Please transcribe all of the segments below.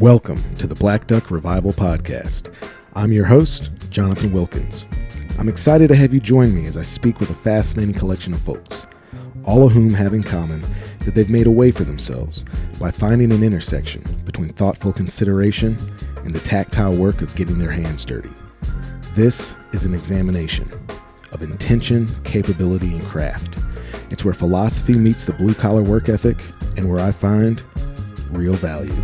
Welcome to the Black Duck Revival Podcast. I'm your host, Jonathan Wilkins. I'm excited to have you join me as I speak with a fascinating collection of folks, all of whom have in common that they've made a way for themselves by finding an intersection between thoughtful consideration and the tactile work of getting their hands dirty. This is an examination of intention, capability, and craft. It's where philosophy meets the blue-collar work ethic and where I find real value.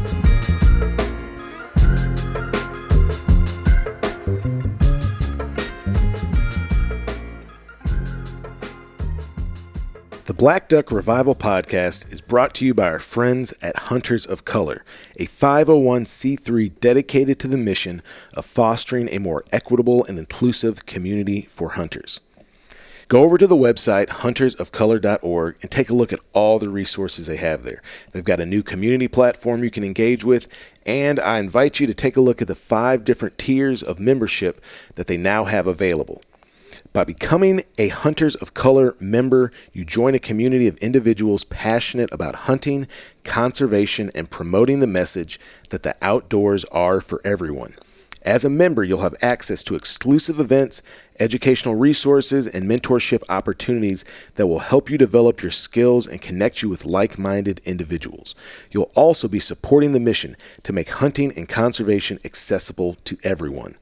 The Black Duck Revival Podcast is brought to you by our friends at Hunters of Color, a 501c3 dedicated to the mission of fostering a more equitable and inclusive community for hunters. Go over to the website huntersofcolor.org and take a look at all the resources they have there. They've got a new community platform you can engage with, and I invite you to take a look at the 5 different tiers of membership that they now have available. By becoming a Hunters of Color member, you join a community of individuals passionate about hunting, conservation, and promoting the message that the outdoors are for everyone. As a member, you'll have access to exclusive events, educational resources, and mentorship opportunities that will help you develop your skills and connect you with like-minded individuals. You'll also be supporting the mission to make hunting and conservation accessible to everyone.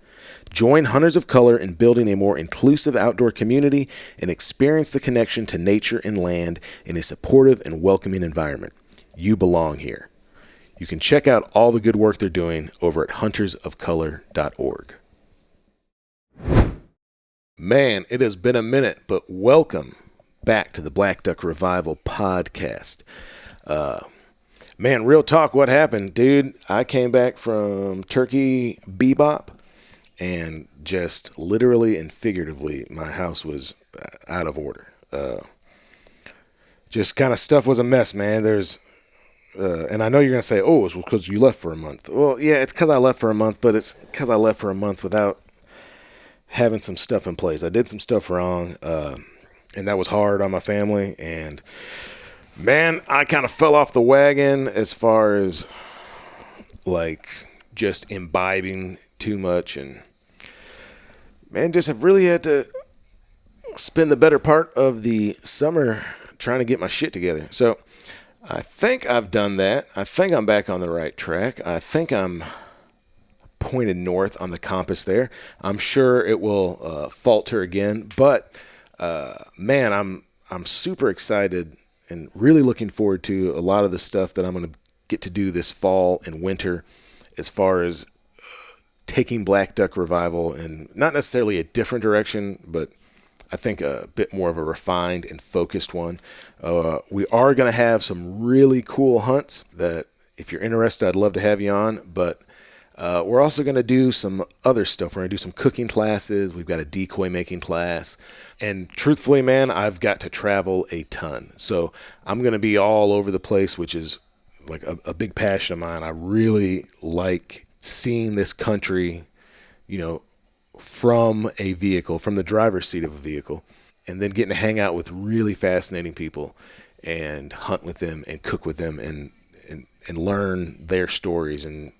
Join Hunters of Color in building a more inclusive outdoor community and experience the connection to nature and land in a supportive and welcoming environment. You belong here. You can check out all the good work they're doing over at huntersofcolor.org. Man, it has been a minute, but welcome back to the Black Duck Revival Podcast. Man, real talk, what happened? Dude, I came back from Turkey Bebop, and just literally and figuratively, my house was out of order. Just kind of stuff was a mess, man. And I know you're going to say, oh, it's because you left for a month. Well, yeah, it's because I left for a month, but it's because I left for a month without having some stuff in place. I did some stuff wrong, and that was hard on my family. And, man, I kind of fell off the wagon as far as, like, just imbibing too much. And, man, just have really had to spend the better part of the summer trying to get my shit together. So I think I've done that. I think I'm back on the right track. I think I'm pointed north on the compass there. I'm sure it will falter again, but man, I'm super excited and really looking forward to a lot of the stuff that I'm going to get to do this fall and winter as far as taking Black Duck Revival in not necessarily a different direction, but I think a bit more of a refined and focused one. We are going to have some really cool hunts that if you're interested, I'd love to have you on, but we're also going to do some other stuff. We're going to do some cooking classes. We've got a decoy making class. And truthfully, man, I've got to travel a ton. So I'm going to be all over the place, which is like a big passion of mine. I really like seeing this country, you know, from a vehicle, from the driver's seat of a vehicle, and then getting to hang out with really fascinating people and hunt with them and cook with them and learn their stories and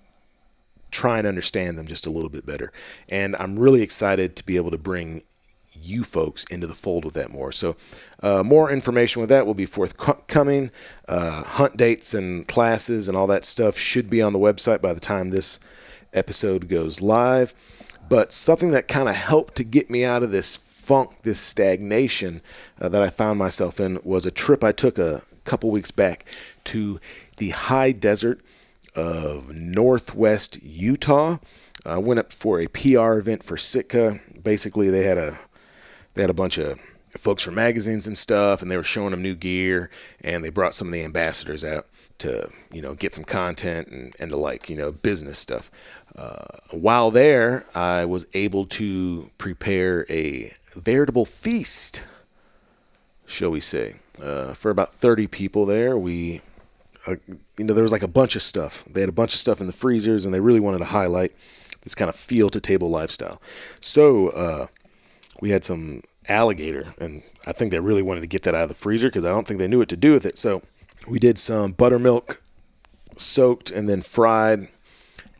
try and understand them just a little bit better. And I'm really excited to be able to bring you folks into the fold with that more. So more information with that will be forthcoming. Hunt dates and classes and all that stuff should be on the website by the time this episode goes live. But something that kind of helped to get me out of this funk, this stagnation that I found myself in was a trip I took a couple weeks back to the high desert of northwest Utah. I went up for a PR event for Sitka. Basically, they had a bunch of folks from magazines and stuff, and they were showing them new gear, and they brought some of the ambassadors out to, you know, get some content and the like, you know, business stuff. While there, I was able to prepare a veritable feast, shall we say, for about 30 people there. We, there was like a bunch of stuff. They had a bunch of stuff in the freezers, and they really wanted to highlight this kind of field-to-table lifestyle. So we had some alligator, and I think they really wanted to get that out of the freezer because I don't think they knew what to do with it. So we did some buttermilk soaked and then fried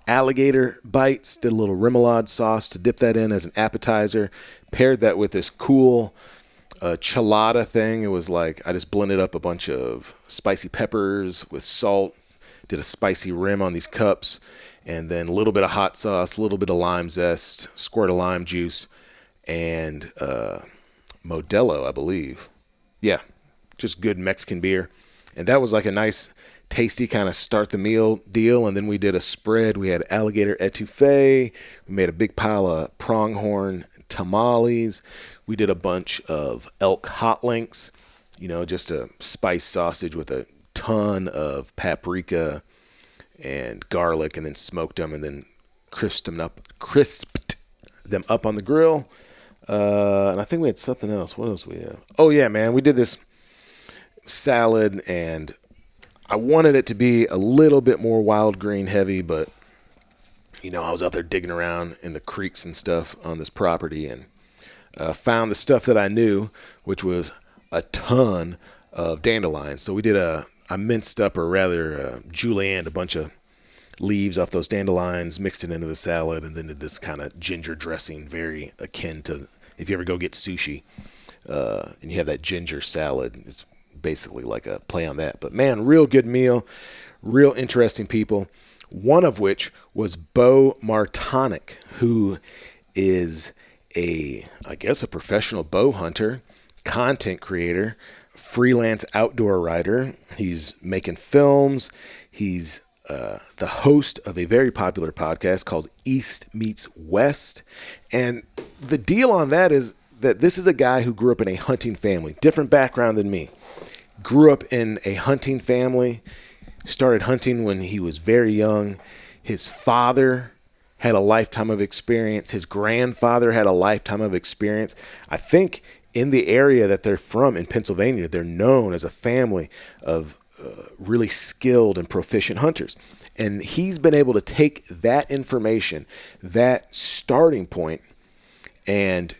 alligator bites, did a little remoulade sauce to dip that in as an appetizer, paired that with this cool chelada thing. It was like I just blended up a bunch of spicy peppers with salt, did a spicy rim on these cups, and then a little bit of hot sauce, a little bit of lime zest, squirt of lime juice, and Modelo, I believe. Yeah, just good Mexican beer. And that was like a nice, tasty kind of start the meal deal. And then we did a spread. We had alligator etouffee. We made a big pile of pronghorn tamales. We did a bunch of elk hot links, just a spiced sausage with a ton of paprika and garlic, and then smoked them and then crisped them up on the grill. And I think we had something else. What else did we have? Oh yeah, man, we did this salad, and I wanted it to be a little bit more wild green heavy, but I was out there digging around in the creeks and stuff on this property, and found the stuff that I knew, which was a ton of dandelions. So we did I minced up, or rather julienned a bunch of leaves off those dandelions, mixed it into the salad, and then did this kind of ginger dressing, very akin to if you ever go get sushi and you have that ginger salad. It's basically like a play on that. But man, real good meal, real interesting people. One of which was Beau Martonik, who is a professional bow hunter, content creator, freelance outdoor writer. He's making films. He's the host of a very popular podcast called East Meets West. And the deal on that is that this is a guy who grew up in a hunting family, different background than me. Grew up in a hunting family, started hunting when he was very young. His father had a lifetime of experience. His grandfather had a lifetime of experience. I think in the area that they're from in Pennsylvania, they're known as a family of really skilled and proficient hunters. And he's been able to take that information, that starting point, and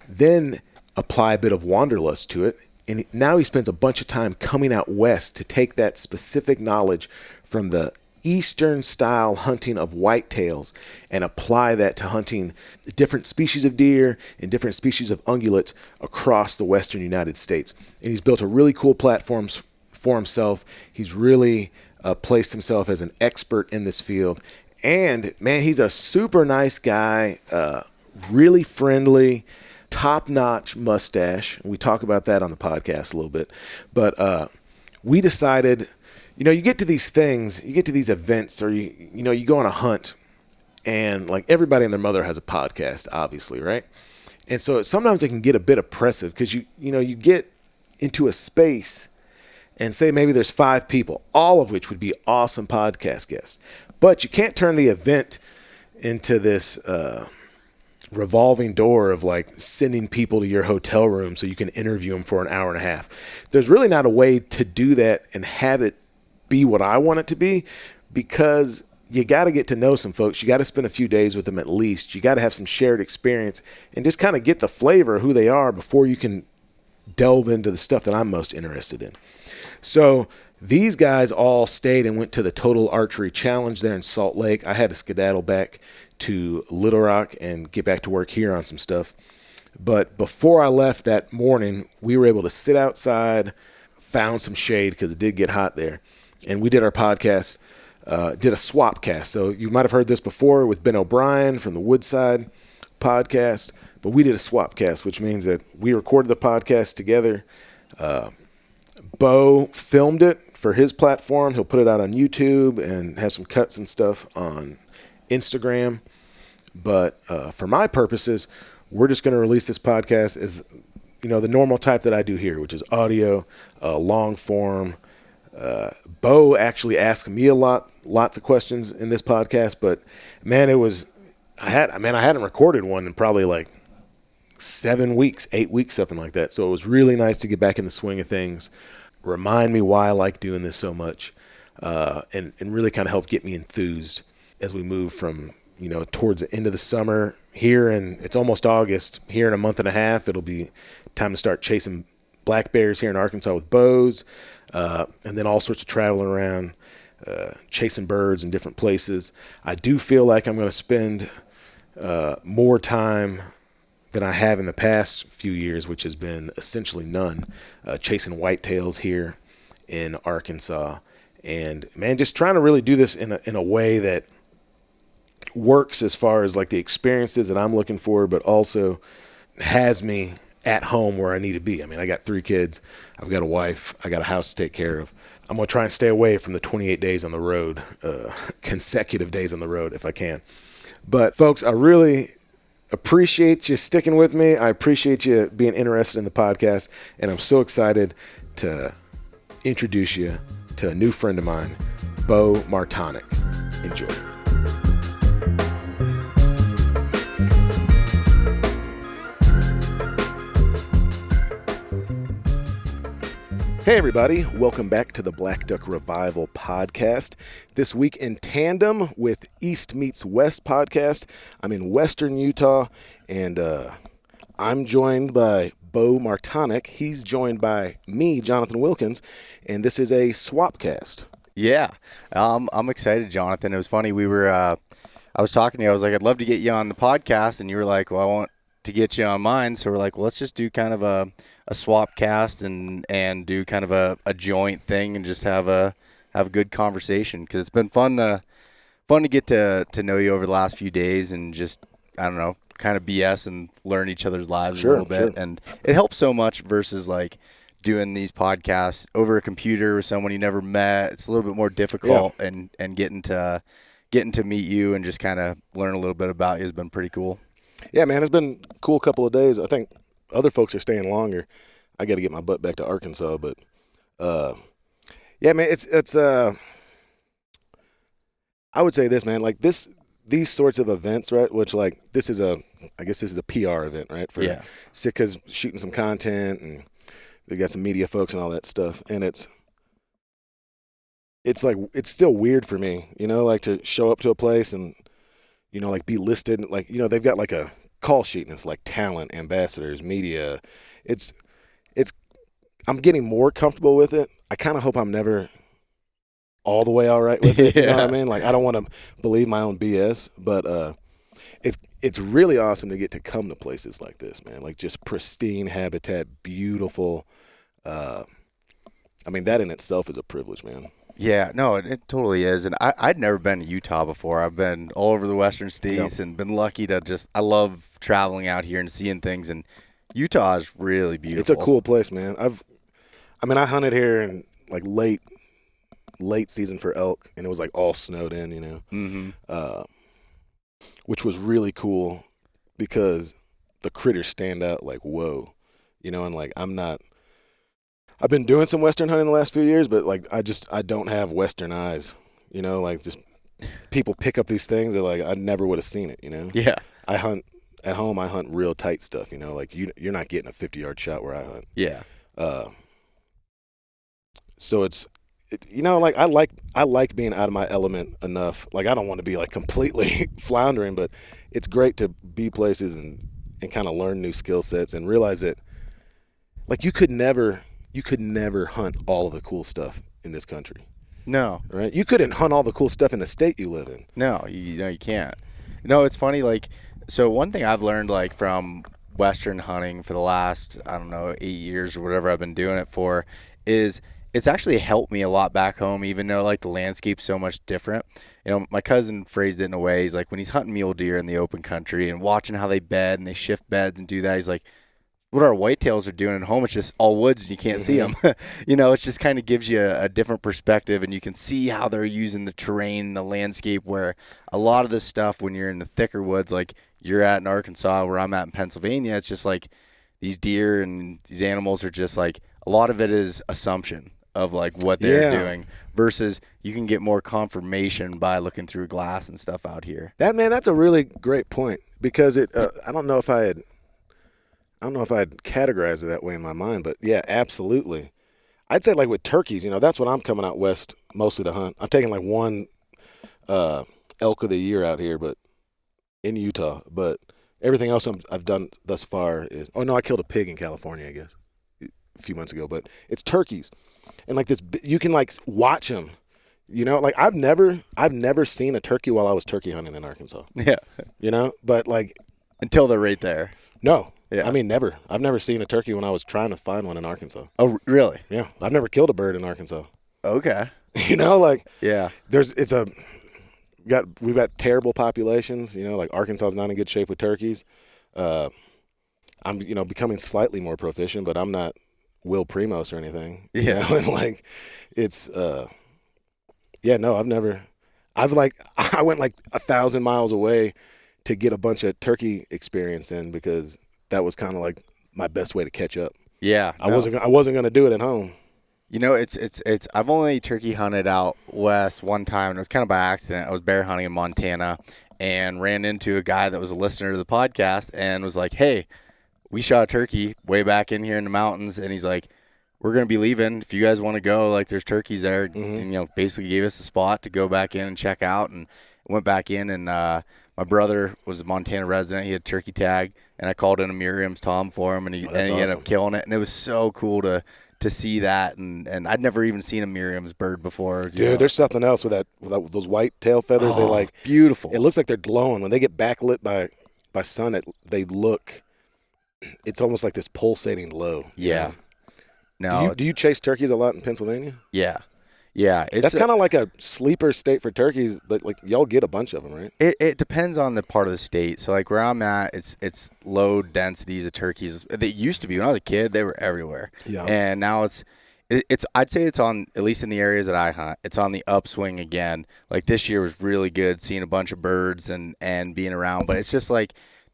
then apply a bit of wanderlust to it. And now he spends a bunch of time coming out west to take that specific knowledge from the Eastern style hunting of whitetails and apply that to hunting different species of deer and different species of ungulates across the Western United States. And he's built a really cool platform for himself. He's really placed himself as an expert in this field. And man, he's a super nice guy, really friendly, top-notch mustache. We talk about that on the podcast a little bit. But we decided, you get to these things, you get to these events, or you go on a hunt, and like everybody and their mother has a podcast, obviously, right? And so sometimes it can get a bit oppressive because you get into a space and say maybe there's 5 people, all of which would be awesome podcast guests. But you can't turn the event into this revolving door of like sending people to your hotel room so you can interview them for an hour and a half. There's really not a way to do that and have it be what I want it to be, because you got to get to know some folks. You got to spend a few days with them at least. You got to have some shared experience and just kind of get the flavor of who they are before you can delve into the stuff that I'm most interested in. So these guys all stayed and went to the Total Archery Challenge there in Salt Lake. I had to skedaddle back to Little Rock and get back to work here on some stuff. But before I left that morning, we were able to sit outside, found some shade because it did get hot there. And we did our podcast, did a swap cast. So you might have heard this before with Ben O'Brien from the Woodside podcast, but we did a swap cast, which means that we recorded the podcast together. Beau filmed it for his platform. He'll put it out on YouTube and have some cuts and stuff on Instagram. But for my purposes, we're just going to release this podcast as, the normal type that I do here, which is audio, long form. Beau actually asked me lots of questions in this podcast, but man, I hadn't recorded one in probably like 7 weeks, 8 weeks, something like that. So it was really nice to get back in the swing of things, remind me why I like doing this so much, and really kind of help get me enthused as we move from, towards the end of the summer here. And it's almost August. Here in a month and a half, it'll be time to start chasing black bears here in Arkansas with bows, and then all sorts of traveling around chasing birds in different places. I do feel like I'm going to spend more time than I have in the past few years, which has been essentially none, chasing whitetails here in Arkansas. And man, just trying to really do this in a way that works as far as like the experiences that I'm looking for, but also has me at home where I need to be. I mean, I got 3 kids, I've got a wife, I got a house to take care of. I'm going to try and stay away from the 28 days on the road, consecutive days on the road if I can. But folks, I really appreciate you sticking with me. I appreciate you being interested in the podcast, and I'm so excited to introduce you to a new friend of mine, Beau Martonik. Enjoy. Hey everybody, welcome back to the Black Duck Revival podcast. This week in tandem with East Meets West podcast, I'm in Western Utah, and I'm joined by Beau Martonik. He's joined by me, Jonathan Wilkins, and this is a swapcast. Yeah, I'm excited, Jonathan. It was funny. I was talking to you. I was like, I'd love to get you on the podcast, and you were like, well, I want to get you on mine. So we're like, well, let's just do kind of a swap cast and do kind of a joint thing and just have a good conversation, because it's been fun to get to know you over the last few days and just, I don't know, kind of BS and learn each other's lives a little bit. Sure. And it helps so much versus like doing these podcasts over a computer with someone you never met. It's a little bit more difficult, and getting to meet you and just kind of learn a little bit about you has been pretty cool. Yeah, man, it's been a cool couple of days. I think other folks are staying longer. I got to get my butt back to Arkansas, but yeah, man, it's I would say this, man, like these sorts of events, right? Which like I guess this is a PR event, right? For Sitka's shooting some content, and they got some media folks and all that stuff, and it's like it's still weird for me, you know, like to show up to a place and, you know, like be listed, like, you know, they've got like a call sheet and it's like talent, ambassadors, media. It's I'm getting more comfortable with it. I kind of hope I'm never all the way all right with it. You know what I mean? Like, I don't want to believe my own BS, but it's really awesome to get to come to places like this, man. Like just pristine habitat, beautiful. I mean, that in itself is a privilege, man. Yeah, no, it totally is. And I'd never been to Utah before. I've been all over the western states and been lucky to I love traveling out here and seeing things. And Utah is really beautiful. It's a cool place, man. I hunted here in like late season for elk, and it was like all snowed in, you know, which was really cool because the critters stand out like, whoa, you know, and like I've been doing some Western hunting the last few years, but like I don't have Western eyes, you know, like just people pick up these things that like I never would have seen it, you know? Yeah. I hunt at home, I hunt real tight stuff, you know, like you're not getting a 50-yard shot where I hunt. Yeah. So it's you know, like I like being out of my element enough. Like I don't want to be like completely floundering, but it's great to be places and kind of learn new skill sets and realize that like you could never hunt all of the cool stuff in this country. No. Right? You couldn't hunt all the cool stuff in the state you live in. No, you can't. No, it's funny, like, so one thing I've learned, like, from Western hunting for the last, I don't know, 8 years or whatever I've been doing it for, is it's actually helped me a lot back home, even though, like, the landscape's so much different. You know, my cousin phrased it in a way, he's like, when he's hunting mule deer in the open country and watching how they bed and they shift beds and do that, he's like, what our whitetails are doing at home, it's just all woods and you can't see them. You know, it just kind of gives you a different perspective, and you can see how they're using the terrain, the landscape, where a lot of this stuff when you're in the thicker woods, like you're at in Arkansas, where I'm at in Pennsylvania, it's just like these deer and these animals are just like, a lot of it is assumption of like what they're doing versus you can get more confirmation by looking through glass and stuff out here. That's a really great point, because I don't know if I'd categorize it that way in my mind, but yeah, absolutely. I'd say like with turkeys, you know, that's what I'm coming out west mostly to hunt. I've taken like one elk of the year out here, but in Utah. But everything else I've done thus far is, I killed a pig in California, I guess, a few months ago. But it's turkeys, and like this, you can like watch them. You know, like I've never seen a turkey while I was turkey hunting in Arkansas. Yeah. You know, but like Until they're right there. no, Yeah. I mean never. I've never seen a turkey when I was trying to find one in Arkansas. Oh, really? Yeah, I've never killed a bird in Arkansas. Okay. You know, like Yeah. we've got terrible populations. You know, like Arkansas is not in good shape with turkeys. I'm becoming slightly more proficient, but I'm not Will Primos or anything. You Yeah. know? And like it's no, I went like 1,000 miles away to get a bunch of turkey experience in because that was kind of like my best way to catch up. Yeah. I wasn't going to do it at home. You know, it's I've only turkey hunted out west one time, and it was kind of by accident. I was bear hunting in Montana and ran into a guy that was a listener to the podcast and was like, "Hey, we shot a turkey way back in here in the mountains," and he's like, "We're going to be leaving. If you guys want to go, like there's turkeys there." Mm-hmm. And, basically gave us a spot to go back in and check out, and went back in, and my brother was a Montana resident. He had a turkey tag, and I called in a Miriam's Tom for him, and he ended up killing it. And it was so cool to see that, and I'd never even seen a Miriam's bird before. Dude, there's something else with those white tail feathers. They like beautiful. It looks like they're glowing when they get backlit by sun. It's almost like this pulsating glow. Yeah. No. Do you chase turkeys a lot in Pennsylvania? Yeah. Yeah. That's kind of like a sleeper state for turkeys, but like y'all get a bunch of them, right? It depends on the part of the state. So like where I'm at, it's low densities of turkeys. They used to be when I was a kid, they were everywhere. Yeah. And now it's I'd say it's on, at least in the areas that I hunt, it's on the upswing again. Like this year was really good, seeing a bunch of birds and being around. But it's just like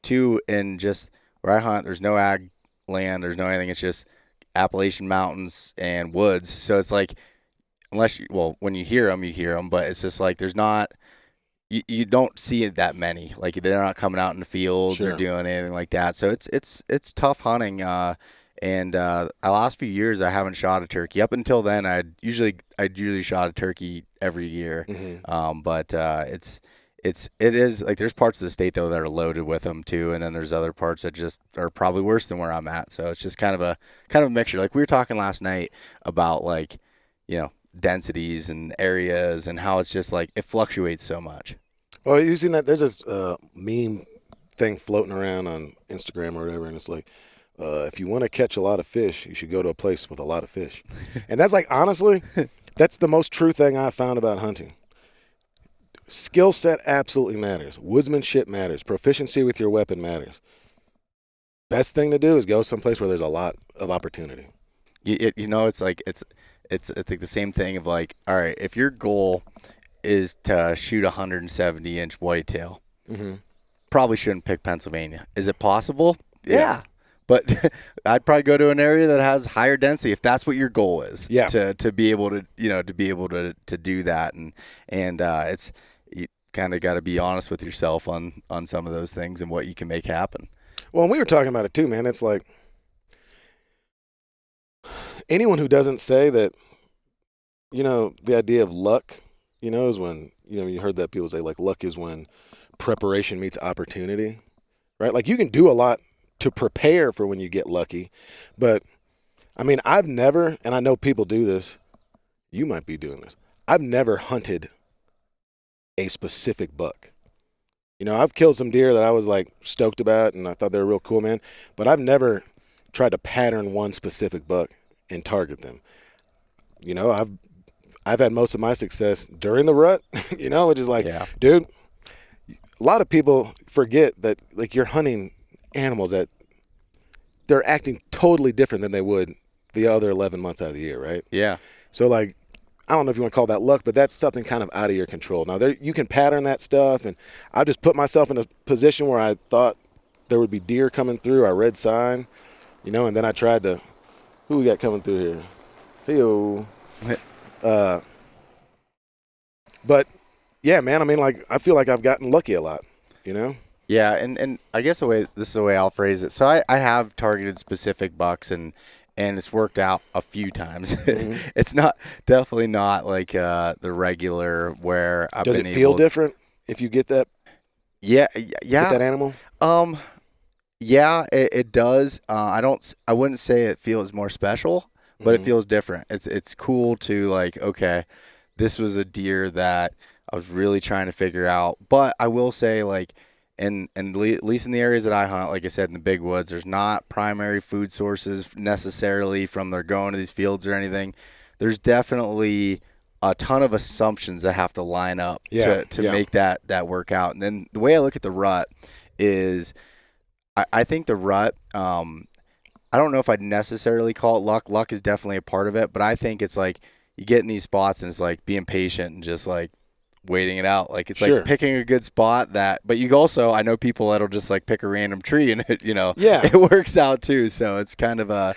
in just where I hunt, there's no ag land, there's no anything. It's just Appalachian mountains and woods. So it's like, when you hear them, but it's just like there's not, you don't see it that many. Like they're not coming out in the fields or doing anything like that. So it's tough hunting. And the last few years I haven't shot a turkey. Up until then, I'd usually shot a turkey every year. Mm-hmm. But it is like there's parts of the state though that are loaded with them too, and then there's other parts that just are probably worse than where I'm at. So it's just kind of a mixture. Like we were talking last night about like, densities and areas and how it's just like it fluctuates so much. Well, you've seen that there's this meme thing floating around on Instagram or whatever, and it's like, if you want to catch a lot of fish, you should go to a place with a lot of fish. And that's like, honestly, that's the most true thing I've found about hunting. Skill set absolutely matters. Woodsmanship matters. Proficiency with your weapon matters. Best thing to do is go someplace where there's a lot of opportunity. It's like it's like the same thing of like, all right, if your goal is to shoot a 170-inch whitetail, mm-hmm. probably shouldn't pick Pennsylvania. Is it possible? Yeah. But I'd probably go to an area that has higher density if that's what your goal is. Yeah. To be able to to do that, and it's, you kind of got to be honest with yourself on some of those things and what you can make happen. Well, and we were talking about it too, man. It's like anyone who doesn't say that, the idea of luck, is when, you heard that people say like luck is when preparation meets opportunity, right? Like you can do a lot to prepare for when you get lucky. But I mean, I've never, and I know people do this, you might be doing this. I've never hunted a specific buck. I've killed some deer that I was like stoked about and I thought they were real cool, man. But I've never tried to pattern one specific buck and target them. I've had most of my success during the rut, which is like, dude, a lot of people forget that like you're hunting animals that they're acting totally different than they would the other 11 months out of the year, right? Yeah. So like, I don't know if you want to call that luck, but that's something kind of out of your control. Now you can pattern that stuff, and I just put myself in a position where I thought there would be deer coming through. I read sign, and then I tried to, who we got coming through here? Hey-o. But yeah, man, I mean, like, I feel like I've gotten lucky a lot, Yeah, and I guess this is the way I'll phrase it. So I have targeted specific bucks, and it's worked out a few times. Mm-hmm. It's definitely not like the regular where I've been able. Does it feel different if you get that? Yeah. Get that animal? Yeah, it does. I wouldn't say it feels more special, but it feels different. It's cool to like, okay, this was a deer that I was really trying to figure out. But I will say, like, at least in the areas that I hunt, like I said, in the big woods, there's not primary food sources necessarily from they're going to these fields or anything. There's definitely a ton of assumptions that have to line up to make that work out. And then the way I look at the rut is I think the rut, I don't know if I'd necessarily call it luck. Luck is definitely a part of it, but I think it's like you get in these spots and it's like being patient and just like waiting it out. Like it's like picking a good spot but you also, I know people that'll just like pick a random tree and it, it works out too. So it's kind of a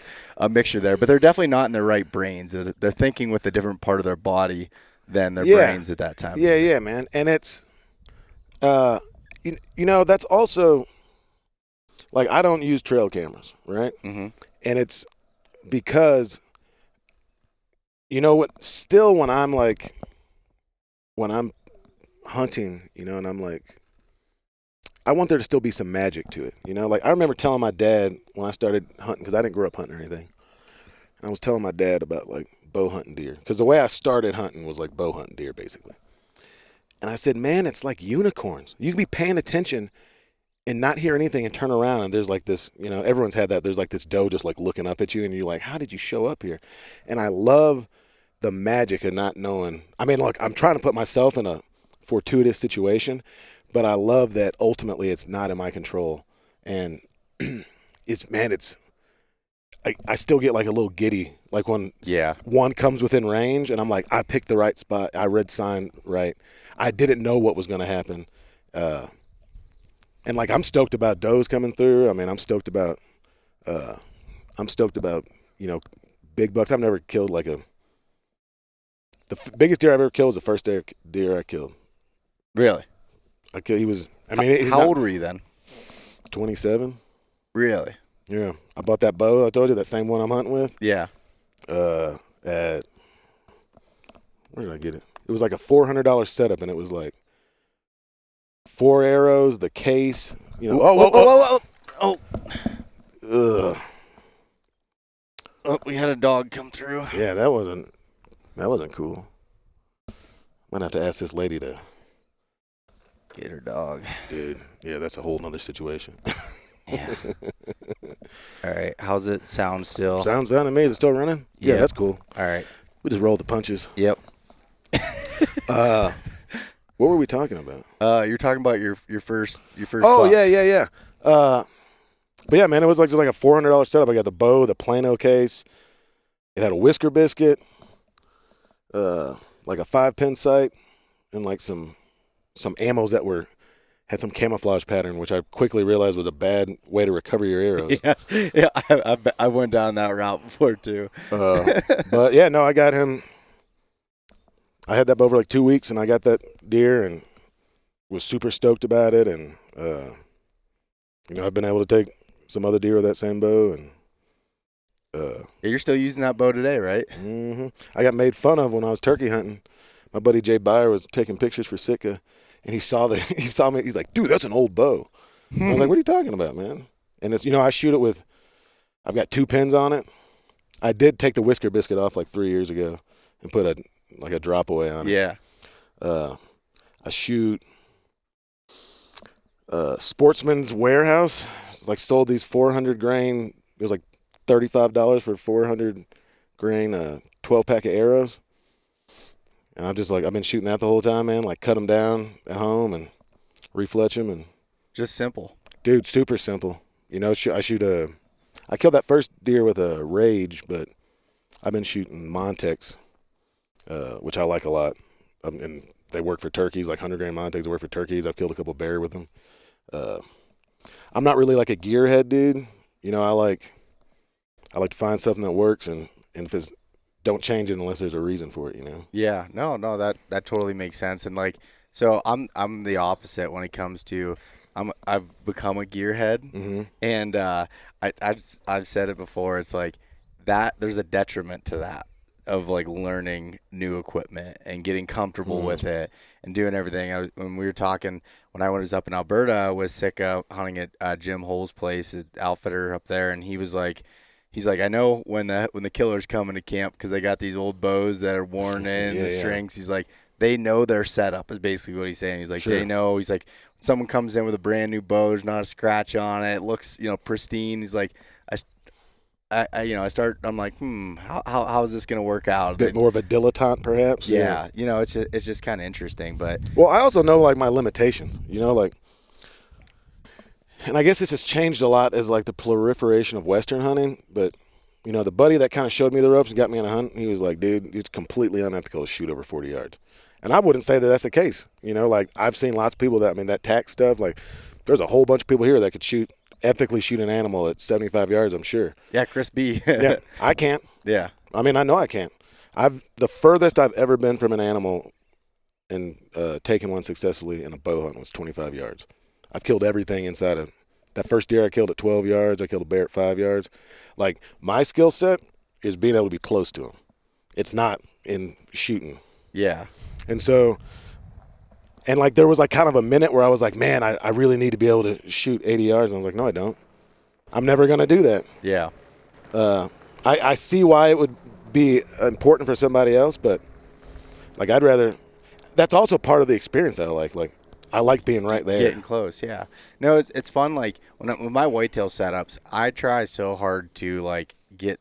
mixture there, but they're definitely not in their right brains. They're thinking with a different part of their body than their brains at that time. Yeah, man. And it's, that's also, like, I don't use trail cameras, right? Mm-hmm. And it's because, still when I'm hunting, and I'm like, I want there to still be some magic to it, Like, I remember telling my dad when I started hunting, because I didn't grow up hunting or anything. And I was telling my dad about, like, bow hunting deer. Because the way I started hunting was, like, bow hunting deer, basically. And I said, man, it's like unicorns. You can be paying attention and not hear anything and turn around and there's like this, everyone's had that. There's like this doe just like looking up at you and you're like, how did you show up here? And I love the magic of not knowing. I mean, look, I'm trying to put myself in a fortuitous situation, but I love that ultimately it's not in my control. And I still get like a little giddy, like when one comes within range and I'm like, I picked the right spot. I read sign right. I didn't know what was going to happen. And like I'm stoked about does coming through. I mean, I'm stoked about big bucks. I've never killed like biggest deer I've ever killed was the first deer I killed. Really? He was. I mean, how old were you then? 27. Really? Yeah. I bought that bow. I told you that same one I'm hunting with. Yeah. Where did I get it? It was like a $400 setup, and it was like 4 arrows, the case, Oh. Ugh. Oh, we had a dog come through. Yeah, that wasn't cool. Might have to ask this lady to get her dog. Dude, yeah, that's a whole nother situation. Yeah. All right. How's it sound still? Sounds fine to me. Is it still running? Yeah, that's cool. All right. We just roll the punches. Yep. What were we talking about? You're talking about your first. Oh, buck. yeah. But yeah, man, it was like just like a $400 setup. I got the bow, the Plano case. It had a whisker biscuit, like a 5-pin sight, and like some ammos that had some camouflage pattern, which I quickly realized was a bad way to recover your arrows. Yes, yeah, I went down that route before too. But yeah, no, I got him. I had that bow for like 2 weeks, and I got that deer, and was super stoked about it. And I've been able to take some other deer with that same bow, and you're still using that bow today, right? Mm-hmm. I got made fun of when I was turkey hunting. My buddy Jay Byer was taking pictures for Sitka, and he saw me. He's like, "Dude, that's an old bow." I was like, "What are you talking about, man?" And it's I shoot it with. I've got 2 pins on it. I did take the whisker biscuit off like 3 years ago and put a drop away on it. Yeah. I shoot Sportsman's Warehouse. It's like sold these 400 grain. It was like $35 for 400 grain 12-pack of arrows. And I'm just like, I've been shooting that the whole time, man. Like cut them down at home and refletch them. And just simple. Dude, super simple. I killed that first deer with a Rage, but I've been shooting Montex, which I like a lot. And they work for turkeys, like 100 grain Montex. They work for turkeys. I've killed a couple bear with them. I'm not really like a gearhead dude. I like to find something that works, and if it's don't change it unless there's a reason for it. Yeah, no, that totally makes sense. And like, so I'm the when it comes to I've become a gearhead, mm-hmm. and I've said it before. It's like that there's a detriment to that of like learning new equipment and getting comfortable with it and doing everything. When we were talking, when I was up in Alberta, I was sick of hunting at Jim Hull's place, his outfitter up there, and he was like, he's like, I know when the killers come into camp because they got these old bows that are worn in Yeah, the yeah. strings. He's like, they know their setup is basically what he's saying. He's like, Sure. they know. He's like, someone comes in with a brand new bow, there's not a scratch on it, looks pristine. He's like, I'm like, how is this gonna work out? Bit more of a dilettante, perhaps. Yeah, it's just kind of interesting, but Well, I also know like my limitations. Like, and I guess this has changed a lot as like the proliferation of Western hunting. But the buddy that kind of showed me the ropes and got me on a hunt, he was like, dude, it's completely unethical to shoot over 40 yards. And I wouldn't say that that's the case. Like I've seen lots of people that tack stuff. Like there's a whole bunch of people here that could ethically shoot an animal at 75 yards, I'm sure. yeah, Chris B. Yeah, I can't. Yeah. I mean, I know I can't. The furthest I've ever been from an animal and taken one successfully in a bow hunt was 25 yards. I've killed everything inside of that first deer. I killed at 12 yards. I killed a bear at 5 yards. Like my skill set is being able to be close to them. It's not in shooting. Yeah. And so, and like there was like kind of a minute where I was like, man, I really need to be able to shoot 80 yards. And I was like, no, I don't. I'm never going to do that. Yeah. I see why it would be important for somebody else, but like I'd rather. That's also part of the experience that I like. Like I like being right there, getting close. Yeah, no, it's fun. Like with my whitetail setups, I try so hard to like get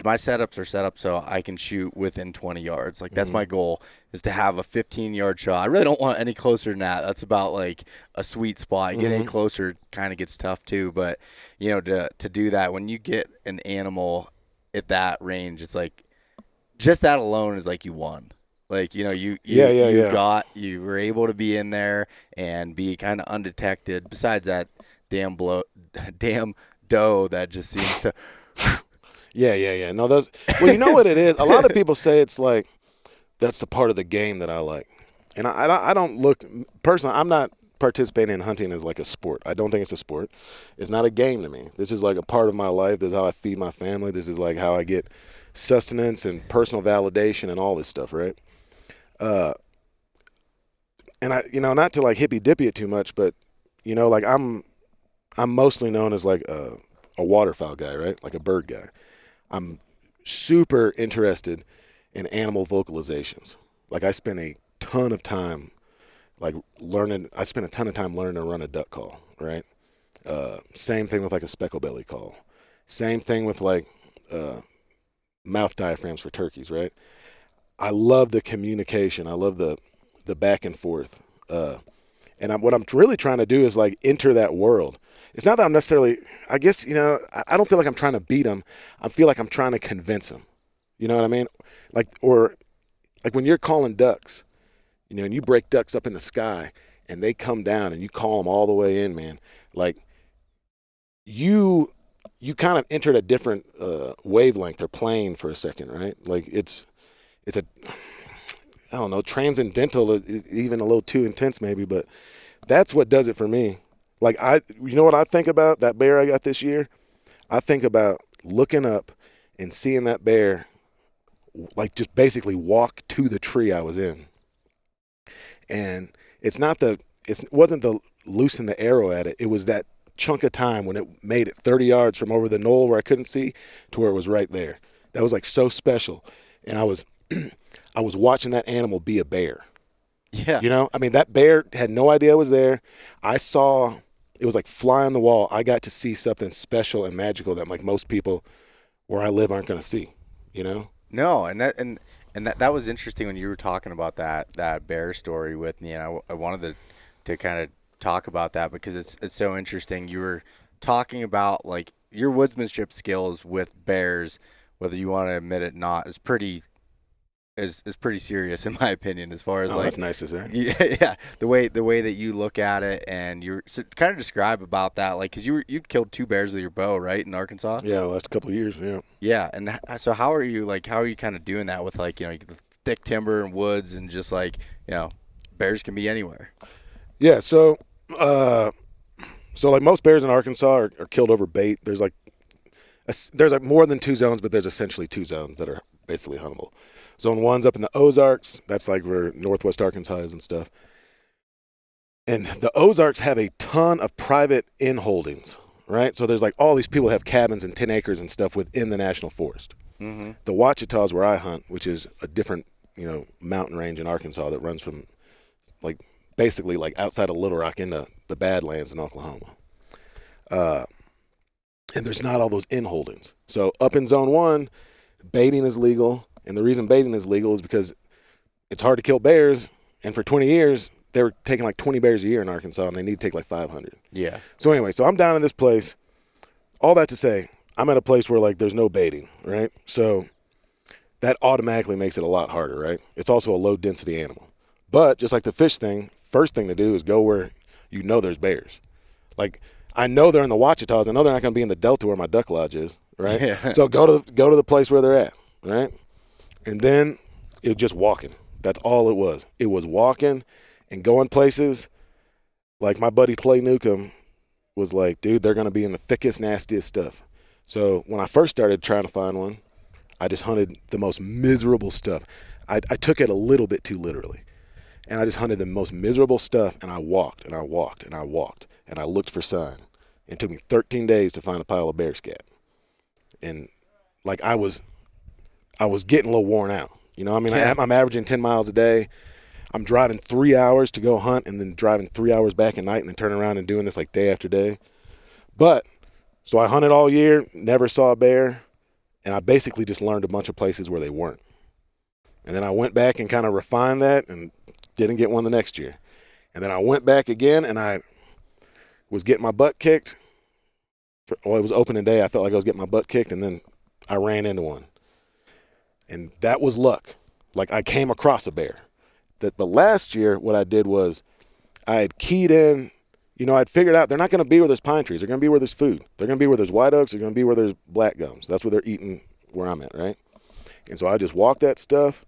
my setups are set up so I can shoot within 20 yards. Like that's my goal, is to have a 15-yard shot. I really don't want any closer than that. That's about like a sweet spot. Get any closer, kind of gets tough too. But to do that, when you get an animal at that range, it's like just that alone is like you won. Like you were able to be in there and be kind of undetected. Besides that damn doe that just seems to. Yeah. No, those. Well, you know what it is. A lot of people say it's like that's the part of the game that I like, and I don't look personally. I'm not participating in hunting as like a sport. I don't think it's a sport. It's not a game to me. This is like a part of my life. This is how I feed my family. This is like how I get sustenance and personal validation and all this stuff, right? And I, not to like hippy dippy it too much, but like I'm mostly known as like a waterfowl guy, right? Like a bird guy. I'm super interested in animal vocalizations. Like I spend a ton of time learning to run a duck call, right? Same thing with like a specklebelly call. Same thing with like mouth diaphragms for turkeys, right? I love the communication. I love the back and forth. And what I'm really trying to do is like enter that world. It's not that I'm necessarily, I guess, I don't feel like I'm trying to beat them. I feel like I'm trying to convince them. You know what I mean? Like when you're calling ducks, and you break ducks up in the sky and they come down and you call them all the way in, man. Like you kind of entered a different wavelength or plane for a second, right? Like it's a, I don't know, transcendental is even a little too intense maybe, but that's what does it for me. Like you know what I think about that bear I got this year? I think about looking up and seeing that bear like just basically walk to the tree I was in. And it wasn't the loosen the arrow at it. It was that chunk of time when it made it 30 yards from over the knoll where I couldn't see to where it was right there. That was like so special. And I was watching that animal be a bear. Yeah. I mean, that bear had no idea I was there. I saw, it was like fly on the wall. I got to see something special and magical that like most people where I live aren't going to see, No, and that was interesting when you were talking about that bear story with me, and I wanted to kind of talk about that because it's so interesting. You were talking about like your woodsmanship skills with bears, whether you want to admit it or not, is pretty serious in my opinion, as far as like that's nice to say. Yeah, the way that you look at it, and kind of describe about that, like because you'd killed 2 bears with your bow, right, in Arkansas? Yeah, the last couple of years. Yeah, and so how are you kind of doing that with like the thick timber and woods and just like bears can be anywhere. Yeah, so like most bears in Arkansas are killed over bait. There's like more than 2 zones, but there's essentially 2 zones that are basically huntable. Zone 1's up in the Ozarks. That's like where northwest Arkansas is and stuff. And the Ozarks have a ton of private in holdings, right? So there's like all these people that have cabins and 10 acres and stuff within the national forest. Mm-hmm. The Ouachita is where I hunt, which is a different, mountain range in Arkansas that runs from like basically like outside of Little Rock into the Badlands in Oklahoma. And there's not all those in-holdings. So up in Zone 1, baiting is legal. And the reason baiting is legal is because it's hard to kill bears. And for 20 years, they were taking like 20 bears a year in Arkansas, and they need to take like 500. Yeah. So anyway, so I'm down in this place. All that to say, I'm at a place where like there's no baiting, right? So that automatically makes it a lot harder, right? It's also a low-density animal. But just like the fish thing, first thing to do is go where you know there's bears. Like, I know they're in the Ouachitas. I know they're not going to be in the Delta where my duck lodge is, right? Yeah. So go to the place where they're at, right? And then it was just walking. That's all it was. It was walking and going places. Like my buddy Clay Newcomb was like, dude, they're going to be in the thickest, nastiest stuff. So when I first started trying to find one, I just hunted the most miserable stuff. I took it a little bit too literally. And I just hunted the most miserable stuff, and I walked, and I walked, and I walked, and I looked for sign. It took me 13 days to find a pile of bear scat. And, like, I was getting a little worn out. You know, I mean, Yeah. I'm averaging 10 miles a day. I'm driving 3 hours to go hunt and then driving 3 hours back at night and then turning around and doing this, like, day after day. But, so I hunted all year, never saw a bear, and I basically just learned a bunch of places where they weren't. And then I went back and kind of refined that and didn't get one the next year. And then I went back again, and I was getting my butt kicked. It was opening day. I felt like I was getting my butt kicked, and then I ran into one. And that was luck. Like, I came across a bear. But last year, what I did was I had keyed in. I'd figured out they're not going to be where there's pine trees. They're going to be where there's food. They're going to be where there's white oaks. They're going to be where there's black gums. That's where they're eating where I'm at, right? And so I just walk that stuff,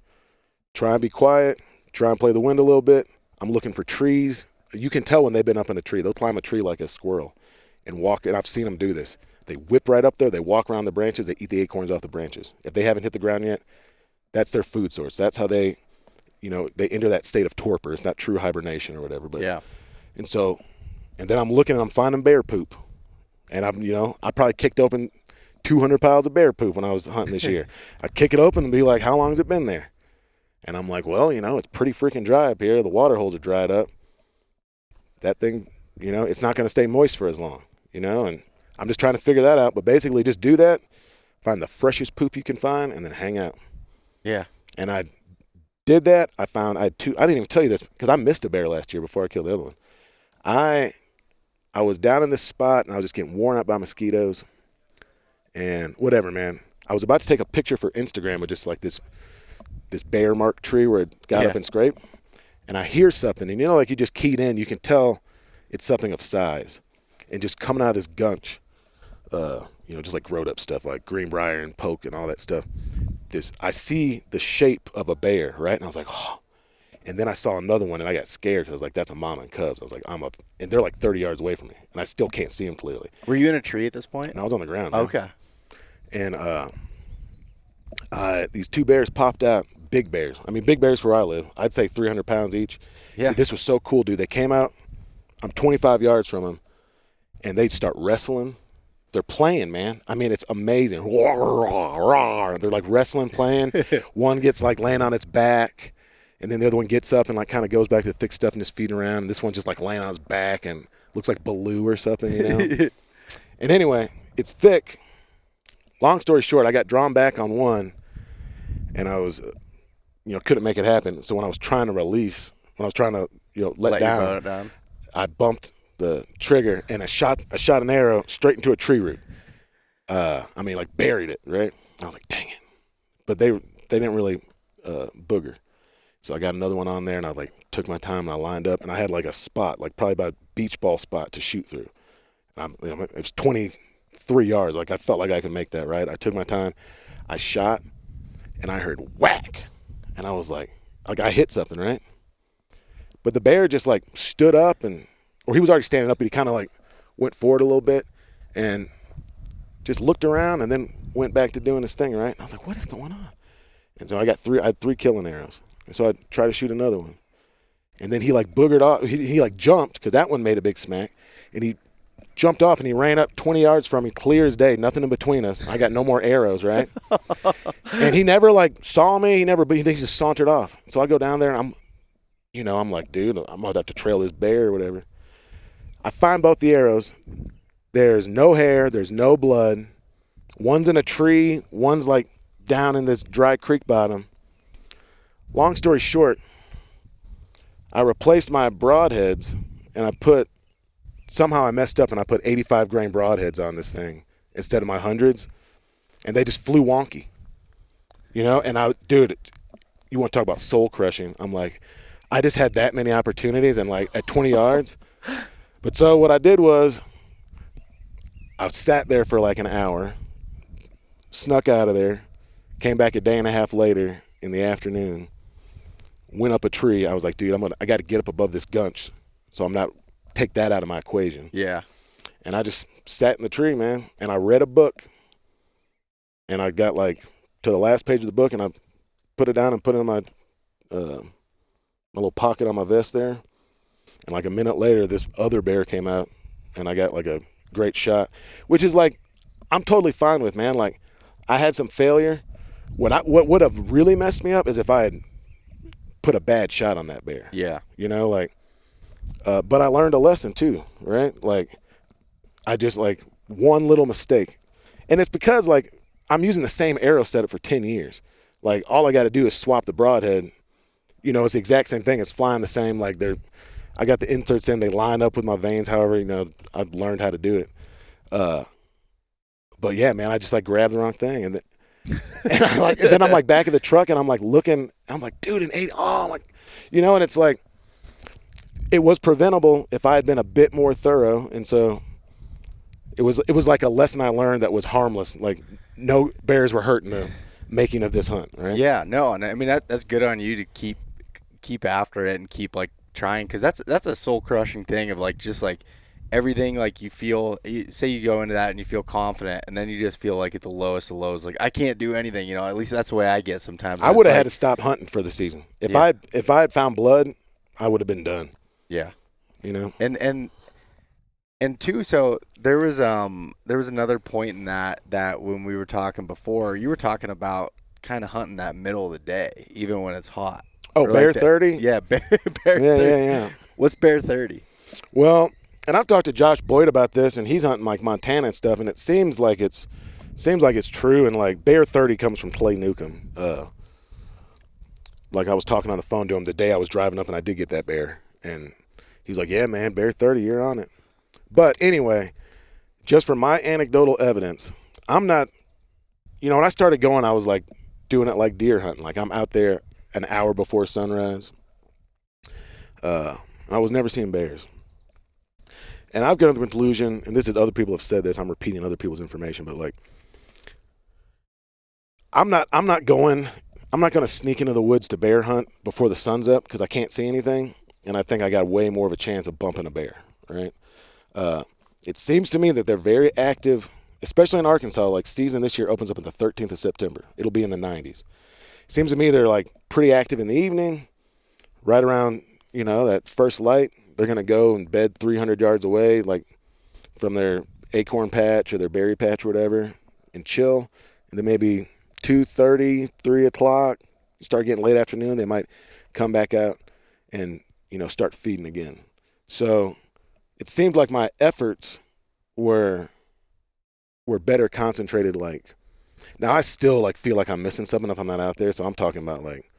try and be quiet, try and play the wind a little bit. I'm looking for trees. You can tell when they've been up in a tree. They'll climb a tree like a squirrel and walk. And I've seen them do this. They whip right up there. They walk around the branches. They eat the acorns off the branches. If they haven't hit the ground yet, that's their food source. That's how they enter that state of torpor. It's not true hibernation or whatever. But Yeah. And then I'm looking and I'm finding bear poop. And I probably kicked open 200 piles of bear poop when I was hunting this year. I'd kick it open and be like, how long has it been there? And I'm like, well, it's pretty freaking dry up here. The water holes are dried up. That thing, it's not going to stay moist for as long, and I'm just trying to figure that out. But basically just do that, find the freshest poop you can find, and then hang out. Yeah. And I did that. I had two. I didn't even tell you this because I missed a bear last year before I killed the other one. I was down in this spot, and I was just getting worn out by mosquitoes and whatever, man. I was about to take a picture for Instagram of just like this bear mark tree where it got up and scraped. And I hear something, and like you just keyed in, you can tell it's something of size. And just coming out of this gunch, just like growed up stuff like greenbrier and poke and all that stuff. I see the shape of a bear, right? And I was like, oh. And then I saw another one, and I got scared because I was like, that's a mama and cubs. I was like, I'm up. And they're like 30 yards away from me, and I still can't see them clearly. Were you in a tree at this point? And I was on the ground. Man. Okay. And these two bears popped out, big bears. I mean, big bears where I live. I'd say 300 pounds each. Yeah. This was so cool, dude. They came out. I'm 25 yards from them, and they'd start wrestling. They're playing, man. I mean, it's amazing. They're like wrestling, playing. One gets like laying on its back, and then the other one gets up and like kind of goes back to the thick stuff and his feet around. And this one's just like laying on his back and looks like Baloo or something, And anyway, it's thick. Long story short, I got drawn back on one, and I was, couldn't make it happen. So when I was trying to release, when I was trying to, let down, I bumped the trigger and I shot an arrow straight into a tree root. Like buried it, right? I was like, dang it. But they didn't really booger. So I got another one on there, and I like took my time and I lined up, and I had like a spot, like probably about a beach ball spot to shoot through. It was 23 yards. Like I felt like I could make that, right? I took my time. I shot, and I heard whack. And I was like I hit something, right? But the bear just like stood up, or he was already standing up, but he kind of like went forward a little bit and just looked around and then went back to doing his thing, right? And I was like, what is going on? And so I had three killing arrows. And so I tried to shoot another one. And then he like boogered off. He like jumped because that one made a big smack. And he jumped off and he ran up 20 yards from me, clear as day, nothing in between us. I got no more arrows, right? And he never like saw me. He just sauntered off. So I go down there and I'm like, dude, I'm going to have to trail this bear or whatever. I find both the arrows. There's no hair. There's no blood. One's in a tree. One's like down in this dry creek bottom. Long story short, I replaced my broadheads and somehow I messed up and I put 85 grain broadheads on this thing instead of my hundreds. And they just flew wonky. And dude, you want to talk about soul crushing. I'm like, I just had that many opportunities and like at 20 yards. But so what I did was I sat there for like an hour, snuck out of there, came back a day and a half later in the afternoon, went up a tree. I was like, dude, I got to get up above this gunch. So take that out of my equation. Yeah. And I just sat in the tree, man, and I read a book. And I got like to the last page of the book and I put it down and put it in my little pocket on my vest there. And like a minute later, this other bear came out, and I got like a great shot, which is like I'm totally fine with, man. Like I had some failure. What would have really messed me up is if I had put a bad shot on that bear. Yeah. But I learned a lesson too, right? Like I just like one little mistake, and it's because like I'm using the same arrow setup for 10 years. Like all I got to do is swap the broadhead. It's the exact same thing. It's flying the same. Like I got the inserts in. They line up with my veins. However, I've learned how to do it. But yeah, man, I just like grabbed the wrong thing, and then I'm like back at the truck, and I'm like looking. I'm like, dude, an 8. Oh, I'm like, and it's like it was preventable if I had been a bit more thorough, and so it was like a lesson I learned that was harmless. Like no bears were hurt in the making of this hunt, right? Yeah, no, and I mean that's good on you to keep after it and keep like trying, because that's a soul crushing thing of like just like everything, like say you go into that and you feel confident and then you just feel like at the lowest of lows, like I can't do anything, at least that's the way I get sometimes. I would have had to stop hunting for the season if I had found blood. I would have been done. Yeah. And two, so there was another point in that when we were talking before, you were talking about kind of hunting that middle of the day, even when it's hot. Oh, Bear 30? Yeah, Bear 30. Yeah. What's Bear 30? Well, and I've talked to Josh Boyd about this, and he's hunting like Montana and stuff, and it seems like it's true. And like Bear 30 comes from Clay Newcomb. Like I was talking on the phone to him the day I was driving up, and I did get that bear, and he was like, "Yeah, man, Bear 30, you're on it." But anyway, just for my anecdotal evidence, I'm not. When I started going, I was like doing it like deer hunting. Like I'm out there an hour before sunrise. I was never seeing bears. And I've come to the conclusion, and this is other people have said this, I'm repeating other people's information, but like I'm not going to sneak into the woods to bear hunt before the sun's up because I can't see anything, and I think I got way more of a chance of bumping a bear, right? It seems to me that they're very active, especially in Arkansas. Like season this year opens up on the 13th of September. It'll be in the 90s. Seems to me they're like pretty active in the evening, right around, that first light. They're going to go and bed 300 yards away, like from their acorn patch or their berry patch or whatever, and chill. And then maybe 2:30, 3 o'clock, start getting late afternoon, they might come back out and, start feeding again. So it seemed like my efforts were better concentrated. Like now I still like feel like I'm missing something if I'm not out there. So I'm talking about like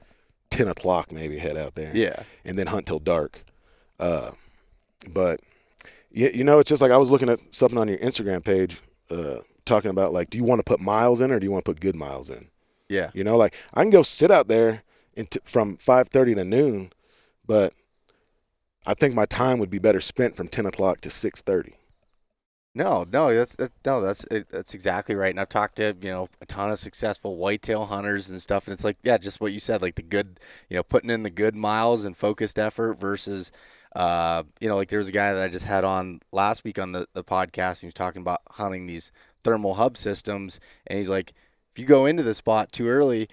10 o'clock maybe head out there. Yeah. And then hunt till dark. But it's just like I was looking at something on your Instagram page, talking about like, do you want to put miles in or do you want to put good miles in? Yeah. Like I can go sit out there from 5:30 to noon, but I think my time would be better spent from 10 o'clock to 6:30. No, that's exactly right. And I've talked to, a ton of successful whitetail hunters and stuff. And it's like, yeah, just what you said, like the good, putting in the good miles and focused effort versus, like there was a guy that I just had on last week on the podcast. He was talking about hunting these thermal hub systems. And he's like, if you go into the spot too early,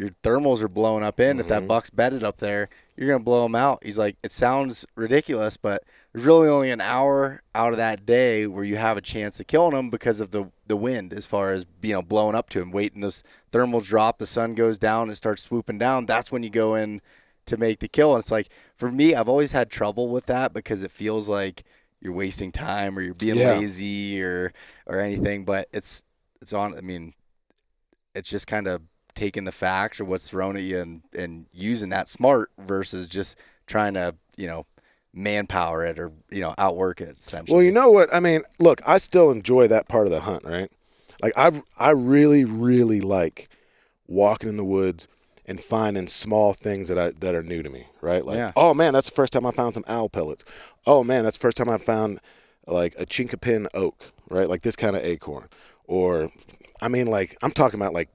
your thermals are blowing up in. If that buck's bedded up there, you're going to blow him out. He's like, it sounds ridiculous, but there's really only an hour out of that day where you have a chance of killing him because of the wind, as far as, blowing up to him, waiting. Those thermals drop, the sun goes down and starts swooping down. That's when you go in to make the kill. And it's like, for me, I've always had trouble with that because it feels like you're wasting time or you're being lazy or anything. But it's just kind of taking the facts or what's thrown at you and using that smart versus just trying to, manpower it or, outwork it, essentially. Well, you know what? I mean, look, I still enjoy that part of the hunt, right? Like, I really, really like walking in the woods and finding small things that are new to me, right? Like, oh, man, that's the first time I found some owl pellets. Oh, man, that's the first time I found, like, a chinkapin oak, right? Like this kind of acorn. Or, I mean, like, I'm talking about, like,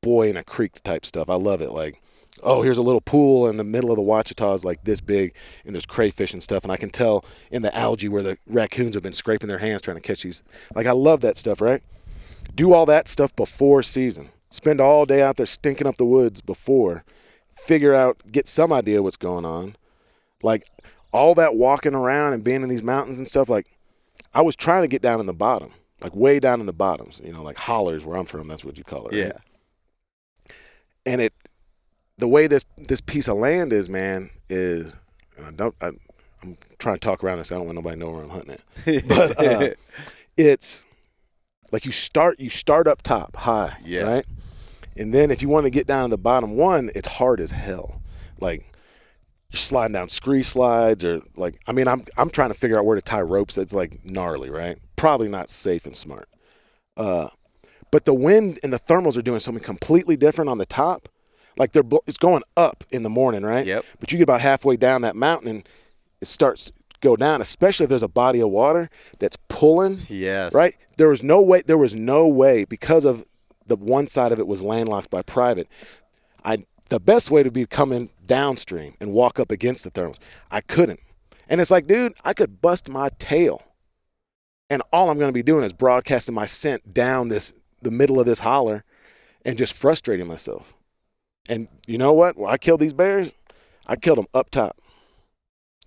boy in a creek type stuff. I love it. Like, oh, here's a little pool in the middle of the Ouachita is like this big, and there's crayfish and stuff, and I can tell in the algae where the raccoons have been scraping their hands trying to catch these. Like, I love that stuff, right? Do all that stuff before season. Spend all day out there stinking up the woods before. Figure out, get some idea what's going on. Like, all that walking around and being in these mountains and stuff, like, I was trying to get down in the bottom, like way down in the bottoms, like hollers where I'm from, that's what you call it, right? Yeah. And the way this piece of land is, man, is, and I'm trying to talk around this. I don't want nobody to know where I'm hunting at. But it's like you start up top high, right? And then if you want to get down to the bottom one, it's hard as hell. Like, you're sliding down scree slides or like, I mean, I'm trying to figure out where to tie ropes. It's like gnarly, right? Probably not safe and smart. But the wind and the thermals are doing something completely different on the top. Like, it's going up in the morning, right? Yep. But you get about halfway down that mountain and it starts to go down, especially if there's a body of water that's pulling. Yes. Right? There was no way because of the one side of it was landlocked by private. The best way to be coming downstream and walk up against the thermals. I couldn't. And it's like, dude, I could bust my tail. And all I'm going to be doing is broadcasting my scent down the middle of this holler and just frustrating myself. And you know what? When I killed these bears, I killed them up top.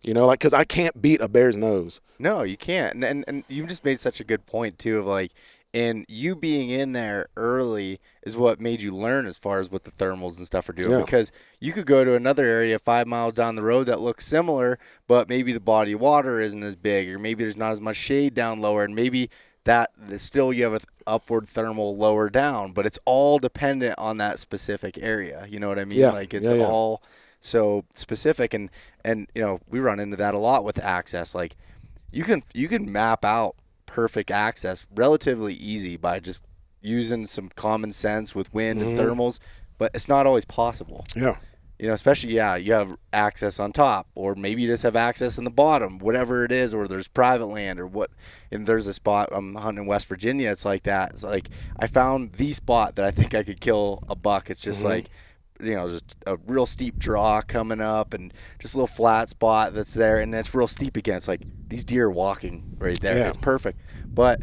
Like, because I can't beat a bear's nose. No, you can't. And you just made such a good point, too, of like, and you being in there early is what made you learn as far as what the thermals and stuff are doing. Yeah. Because you could go to another area 5 miles down the road that looks similar, but maybe the body of water isn't as big, or maybe there's not as much shade down lower, and maybe still you have an upward thermal lower down, but it's all dependent on that specific area. You know what I mean? Yeah. Like, it's all so specific, and we run into that a lot with access. Like, you can map out perfect access relatively easy by just using some common sense with wind and thermals, but it's not always possible. Yeah. Especially, you have access on top, or maybe you just have access in the bottom, whatever it is, or there's private land or what. And there's a spot, I'm hunting in West Virginia, it's like that. It's like, I found the spot that I think I could kill a buck. It's just like, just a real steep draw coming up and just a little flat spot that's there, and it's real steep again. It's like, these deer are walking right there. Yeah. It's perfect. But,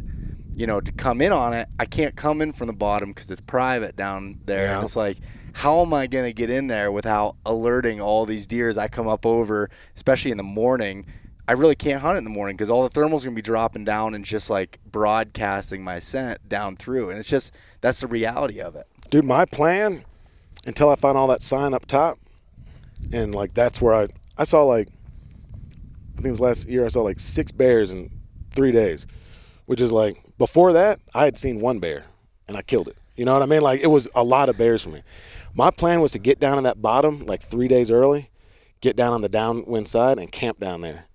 to come in on it, I can't come in from the bottom because it's private down there. Yeah. And it's like, how am I going to get in there without alerting all these deer as I come up over, especially in the morning? I really can't hunt in the morning because all the thermals are going to be dropping down and just like broadcasting my scent down through. And it's just, that's the reality of it. Dude, my plan, until I found all that sign up top, and like that's where I saw, like, I think it was last year, I saw like 6 bears in 3 days, which is like, before that, I had seen 1 bear and I killed it. You know what I mean? Like, it was a lot of bears for me. My plan was to get down in that bottom like 3 days early, get down on the downwind side and camp down there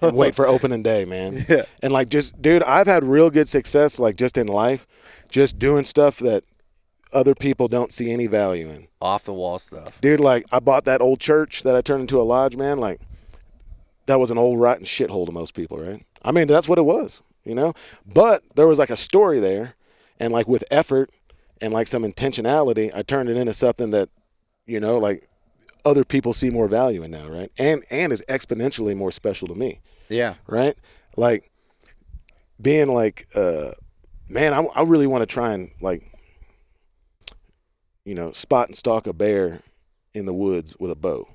and wait for opening day, man. Yeah. And like, just, dude, I've had real good success, like, just in life, just doing stuff that other people don't see any value in. Off the wall stuff. Dude, like, I bought that old church that I turned into a lodge, man. Like, that was an old rotten shithole to most people, right? I mean, that's what it was, But there was like a story there, and like with effort and like some intentionality, I turned it into something that, like, other people see more value in now, right? And is exponentially more special to me. Yeah. Right? Like, being like, man, I really want to try and like spot and stalk a bear in the woods with a bow.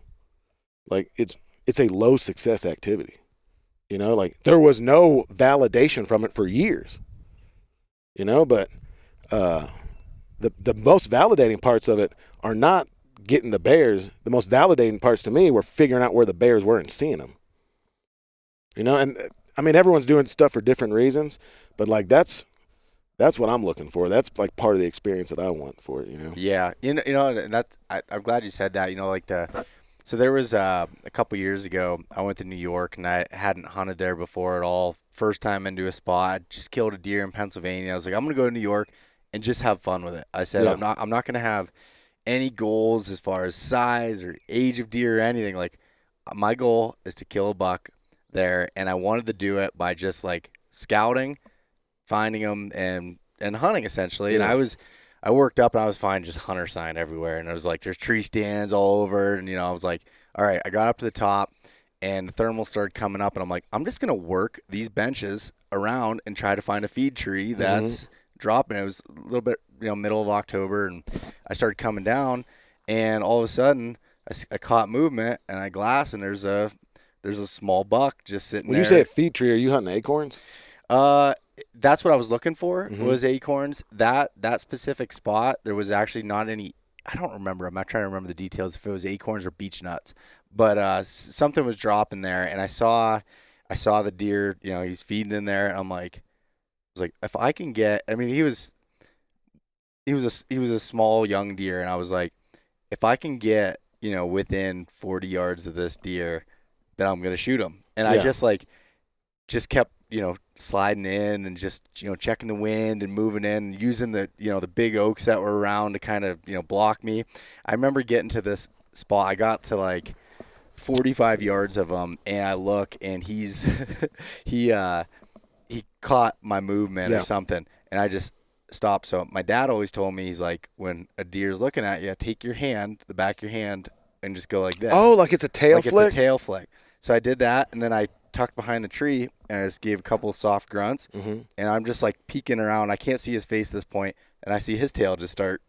Like it's a low success activity. Like there was no validation from it for years. But the most validating parts of it are not getting the bears. The most validating parts to me were figuring out where the bears were and seeing them. And I mean everyone's doing stuff for different reasons, but like that's what I'm looking for. That's like part of the experience that I want for it. Yeah, and I'm glad you said that. So there was a couple years ago, I went to New York and I hadn't hunted there before at all. First time into a spot, just killed a deer in Pennsylvania. I was like, I'm gonna go to New York and just have fun with it. I said, Yeah. I'm not gonna have any goals as far as size or age of deer or anything. Like my goal is to kill a buck there, and I wanted to do it by just like scouting, finding them, and hunting essentially. And Yeah. I worked up and I was finding just hunter sign everywhere. And I was like, there's tree stands all over. And, I was like, all right, I got up to the top and the thermal started coming up. And I'm like, I'm just going to work these benches around and try to find a feed tree that's dropping. It was a little bit, middle of October. And I started coming down and all of a sudden I caught movement and I glass and there's a small buck just sitting When there. you say a feed tree, are you hunting acorns? That's what I was looking for was acorns. That specific spot, there was actually not any. I don't remember. I'm not trying to remember the details if it was acorns or beech nuts, but something was dropping there, and I saw the deer. He's feeding in there, and I was like, if I can get. I mean, he was a small young deer, and I was like, if I can get within 40 yards of this deer, then I'm gonna shoot him. And I just kept sliding in and just checking the wind and moving in and using the the big oaks that were around to kind of block me. I remember getting to this spot. I got to like 45 yards of him and I look and he's he caught my movement or something and I just stopped. So my dad always told me, he's like, when a deer's looking at you, take your hand, the back of your hand, and just go like this. Oh, like it's a tail flick? It's a tail flick. So I did that, and then I tucked behind the tree, and I just gave a couple of soft grunts, and I'm just like peeking around. I can't see his face at this point, and I see his tail just start,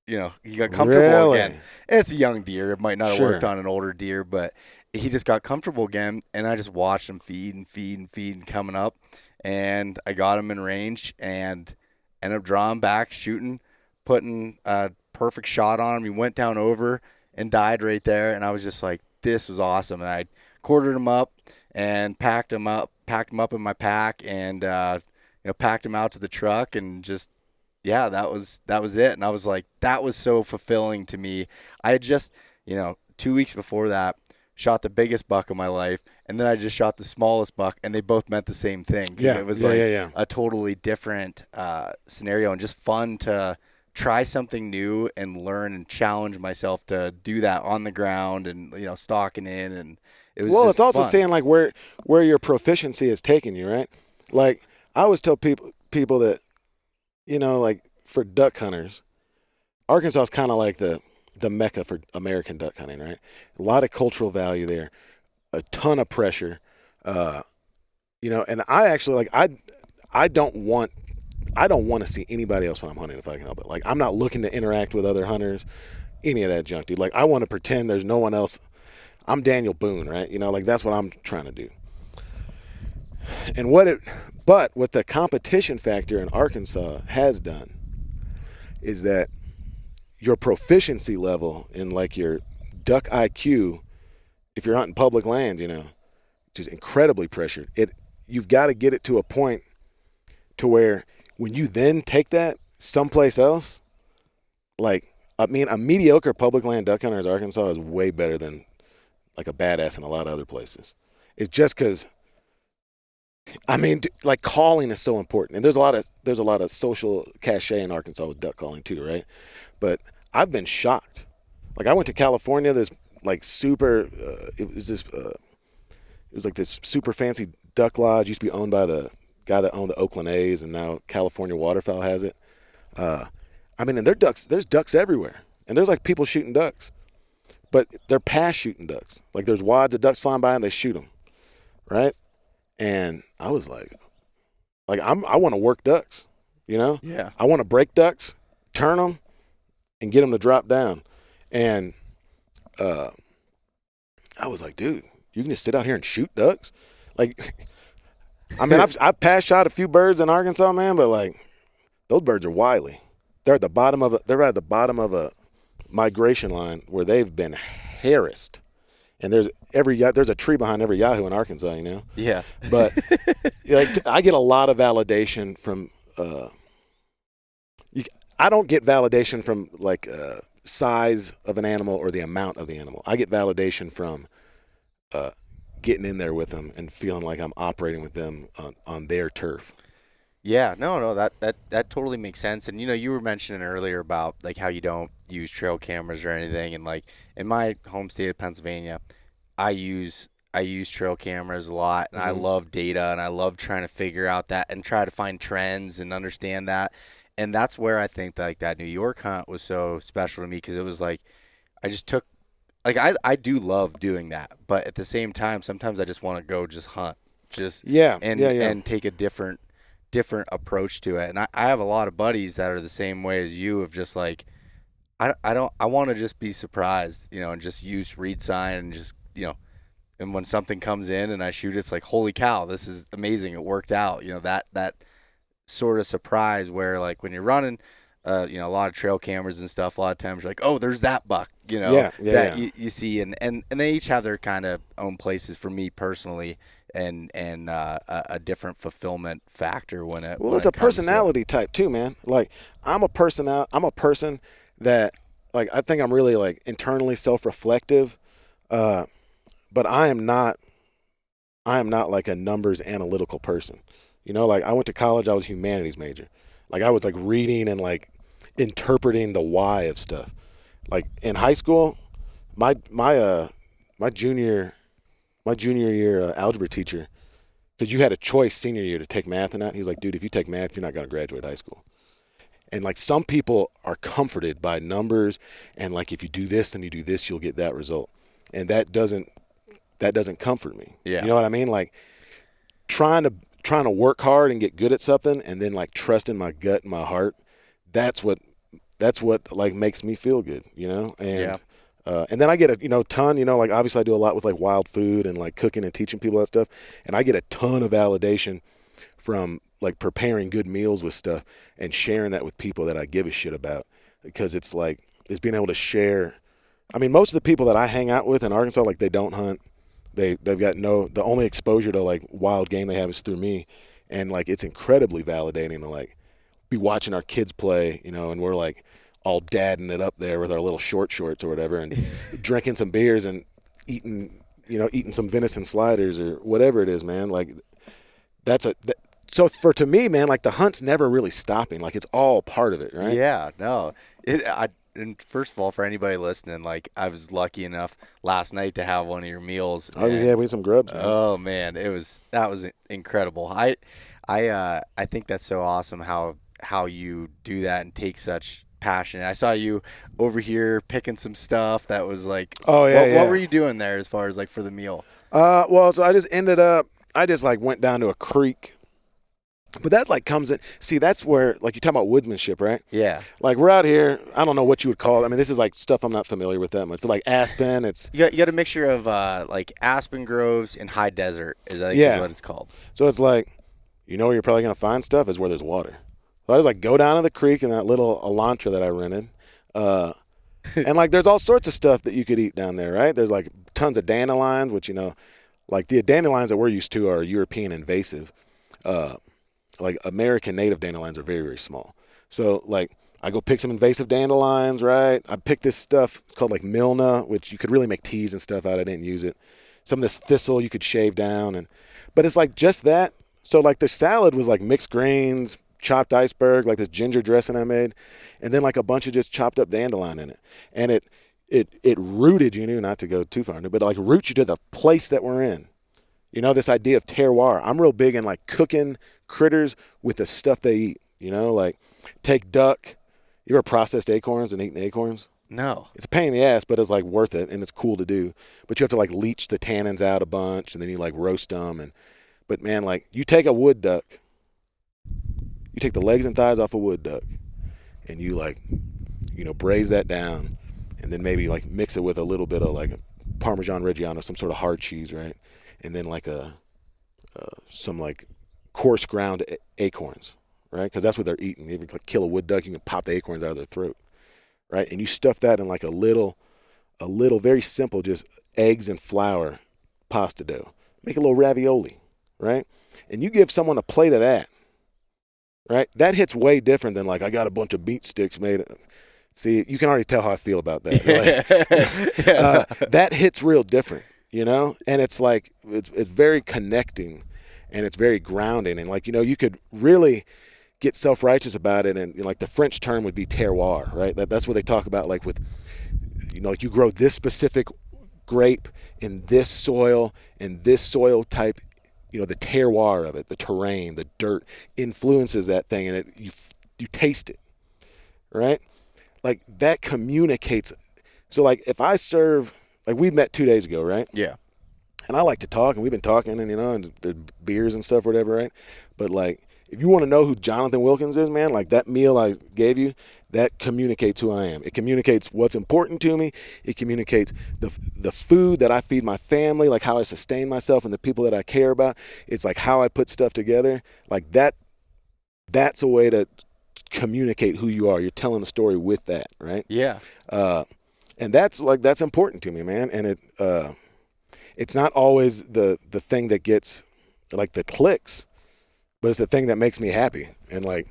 he got comfortable again. And it's a young deer. It might not have worked on an older deer, but he just got comfortable again, and I just watched him feed and coming up, and I got him in range, and ended up drawing back, shooting, putting a perfect shot on him. He went down over and died right there, and I was just like, this was awesome. And I quartered him up and packed him up in my pack and packed him out to the truck and just that was it. And I was like, that was so fulfilling to me. I had just 2 weeks before that shot the biggest buck of my life, and then I just shot the smallest buck, and they both meant the same thing. It was a totally different scenario and just fun to try something new and learn and challenge myself to do that on the ground and stalking in. And it was it's also fun. saying like where your proficiency has taken you, right? Like I always tell people that like for duck hunters, Arkansas is kind of like the mecca for American duck hunting, right? A lot of cultural value there, a ton of pressure, and I actually I don't want to see anybody else when I'm hunting if I can help it. Like I'm not looking to interact with other hunters, any of that junk, dude. Like I want to pretend there's no one else. I'm Daniel Boone, right? Like that's what I'm trying to do. And what the competition factor in Arkansas has done is that your proficiency level in like your duck IQ, if you're hunting public land, just incredibly pressured. You've got to get it to a point to where when you then take that someplace else, like I mean, a mediocre public land duck hunter in Arkansas is way better than like a badass in a lot of other places. It's just because, I mean, like calling is so important, and there's a lot of social cachet in Arkansas with duck calling too, right? But I've been shocked. Like I went to California, this like super, it was like this super fancy duck lodge. Used to be owned by the guy that owned the Oakland A's, and now California Waterfowl has it. I mean, and there's ducks everywhere, and there's like people shooting ducks, but they're past shooting ducks. Like there's wads of ducks flying by, and they shoot them, right? And I was like I want to work ducks, Yeah. I want to break ducks, turn them, and get them to drop down. And I was like, dude, you can just sit out here and shoot ducks? Like, I mean, I've passed shot a few birds in Arkansas, man, but like those birds are wily. They're at the bottom of a migration line where they've been harassed. And there's a tree behind every Yahoo in Arkansas, you know. Yeah. But like I get a lot of validation from. I don't get validation from like size of an animal or the amount of the animal. I get validation from getting in there with them and feeling like I'm operating with them on their turf. Yeah, no, that totally makes sense. And you were mentioning earlier about like how you don't use trail cameras or anything, and like in my home state of Pennsylvania, I use trail cameras a lot, and I love data, and I love trying to figure out that and try to find trends and understand that. And that's where I think like that New York hunt was so special to me, because it was like I just took like I do love doing that, but at the same time sometimes I just want to go just hunt, and take a different approach to it. And I have a lot of buddies that are the same way as you, of just like I want to just be surprised, and just use read sign and just and when something comes in and I shoot, it's like, holy cow, this is amazing, it worked out. That sort of surprise where like when you're running a lot of trail cameras and stuff, a lot of times you're like, oh, there's that buck, you see, and they each have their kind of own places for me personally, and a different fulfillment factor when it. Well, it's a personality type too, man. Like I'm a person that like I think I'm really like internally self-reflective, but I am not like a numbers analytical person. Like I went to college, I was a humanities major. Like I was like reading and like interpreting the why of stuff. Like in high school, my junior year algebra teacher, because you had a choice senior year to take math and that. He was like, dude, if you take math, you're not going to graduate high school. And like some people are comforted by numbers, and like if you do this, then you do this, you'll get that result. And that doesn't comfort me. Yeah. You know what I mean? Like trying to work hard and get good at something, and then like trusting my gut and my heart. That's what like makes me feel good, And yeah. And then I get a ton, like obviously I do a lot with like wild food and like cooking and teaching people that stuff, and I get a ton of validation from like preparing good meals with stuff and sharing that with people that I give a shit about, because it's like it's being able to share. I mean, most of the people that I hang out with in Arkansas, like they don't hunt. They've got the only exposure to like wild game they have is through me, and like it's incredibly validating to like be watching our kids play, and we're like all dadding it up there with our little short shorts or whatever, and drinking some beers and eating some venison sliders or whatever it is, man. Like so to me, man, like the hunt's never really stopping. Like it's all part of it, right? Yeah, no. And first of all, for anybody listening, like I was lucky enough last night to have one of your meals. Oh yeah, we had some grubs. Man. Oh man, that was incredible. I think that's so awesome how you do that and take such passion. I saw you over here picking some stuff that was like, what were you doing there as far as like for the meal? Well, so I just like went down to a creek. But that like comes in. See, that's where like you're talking about woodsmanship, right? Yeah. Like we're out here. I don't know what you would call it. I mean, this is like stuff I'm not familiar with that much. It's like aspen. It's you got a mixture of like aspen groves and high desert. Is that what it's called? So it's like, where you're probably gonna find stuff is where there's water. So I just like go down to the creek in that little Elantra that I rented, and like there's all sorts of stuff that you could eat down there, right? There's like tons of dandelions, which like the dandelions that we're used to are European invasive. Like American native dandelions are very, very small. So like I go pick some invasive dandelions, right? I pick this stuff. It's called like Milna, which you could really make teas and stuff out. I didn't use it. Some of this thistle you could shave down, but it's like just that. So like the salad was like mixed grains, chopped iceberg, like this ginger dressing I made, and then like a bunch of just chopped up dandelion in it. And it rooted you, not to go too far into it, but like roots you to the place that we're in. This idea of terroir. I'm real big in like cooking critters with the stuff they eat. Like take duck. You ever processed acorns and eaten acorns? No. It's a pain in the ass, but it's like worth it, and it's cool to do. But you have to like leach the tannins out a bunch, and then you like roast them. But man, like you take a wood duck, you take the legs and thighs off a wood duck, and you braise that down, and then maybe like mix it with a little bit of like Parmesan Reggiano, some sort of hard cheese, right? And then like some like coarse ground acorns, right? Because that's what they're eating. If you kill a wood duck, you can pop the acorns out of their throat, right? And you stuff that in like a little very simple, just eggs and flour pasta dough. Make a little ravioli, right? And you give someone a plate of that, right? That hits way different than like, I got a bunch of beet sticks made. See, you can already tell how I feel about that. Like, that hits real different, And it's like, it's very connecting, and it's very grounding. And like, you could really get self-righteous about it. And like the French term would be terroir, right? That's what they talk about, like with, like you grow this specific grape in this soil type, the terroir of it, the terrain, the dirt influences that thing, and you taste it, right? Like that communicates. So like if I serve, like we met 2 days ago, right? Yeah. And I like to talk, and we've been talking, and and the beers and stuff, whatever, right? But like, if you want to know who Jonathan Wilkins is, man, like that meal I gave you, that communicates who I am. It communicates what's important to me. It communicates the food that I feed my family, like how I sustain myself and the people that I care about. It's like how I put stuff together. Like that's a way to communicate who you are. You're telling a story with that, right? Yeah. And that's important to me, man. And it's not always the thing that gets like the clicks, but it's the thing that makes me happy, and like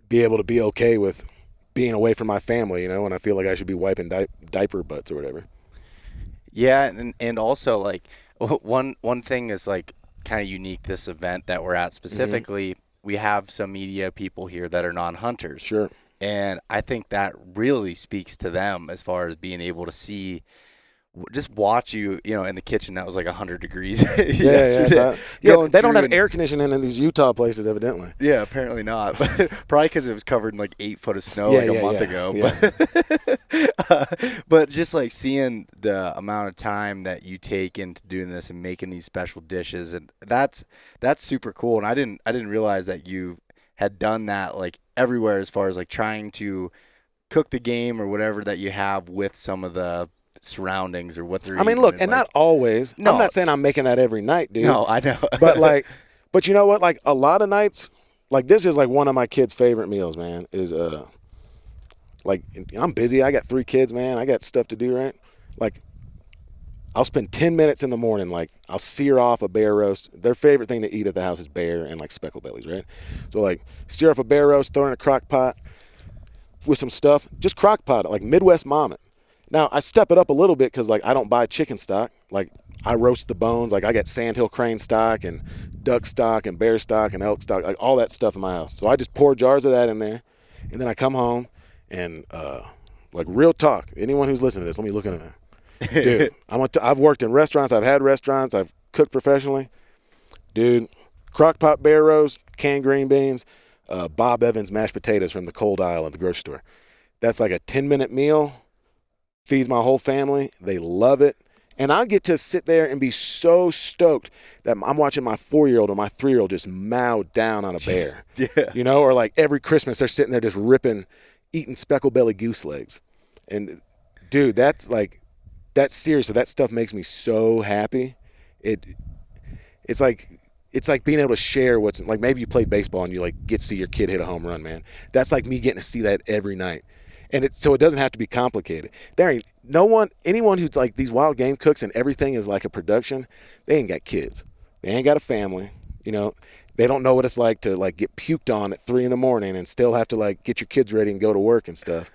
be able to be okay with being away from my family, when I feel like I should be wiping diaper butts or whatever. Yeah, and also like one thing is like kind of unique this event that we're at specifically. We have some media people here that are non-hunters. Sure. And I think that really speaks to them as far as being able to see, just watch you, in the kitchen. That was like 100 degrees yesterday. They don't have air conditioning in these Utah places, evidently. Yeah, apparently not. Probably because it was covered in like 8 foot of snow a month ago. Yeah. But just like seeing the amount of time that you take into doing this and making these special dishes, and that's super cool. And I didn't realize that you had done that like everywhere, as far as like trying to cook the game or whatever that you have with some of the surroundings or what they're eating. Look, and not always. No. I'm not saying I'm making that every night, dude. No, I know. But you know what? Like a lot of nights, like this is like one of my kids' favorite meals, man, is like I'm busy. I got 3 kids, man. I got stuff to do, right? Like I'll spend 10 minutes in the morning, like I'll sear off a bear roast. Their favorite thing to eat at the house is bear and like speckle bellies, right? So like sear off a bear roast, throw in a crock pot with some stuff, just crock pot it, like Midwest mom it. Now I step it up a little bit because like I don't buy chicken stock. Like I roast the bones. Like I got sandhill crane stock and duck stock and bear stock and elk stock, like all that stuff in my house. So I just pour jars of that in there, and then I come home and like real talk. Anyone who's listening to this, let me look at it. Dude, I've worked in restaurants. I've had restaurants. I've cooked professionally. Dude, crock pot bear roast, canned green beans, Bob Evans mashed potatoes from the cold aisle at the grocery store. That's like a 10-minute meal. Feeds my whole family. They love it. And I get to sit there and be so stoked that I'm watching my 4-year-old or my 3-year-old just mow down on a bear. Yeah. Or like every Christmas they're sitting there just eating speckle belly goose legs. And dude, that's serious. So that stuff makes me so happy. It's like being able to share what's like. Maybe you played baseball and you like get to see your kid hit a home run, man. That's like me getting to see that every night. And so it doesn't have to be complicated. There ain't anyone who's like these wild game cooks and everything is like a production, they ain't got kids. They ain't got a family. They don't know what it's like to like get puked on at 3 a.m. and still have to like get your kids ready and go to work and stuff.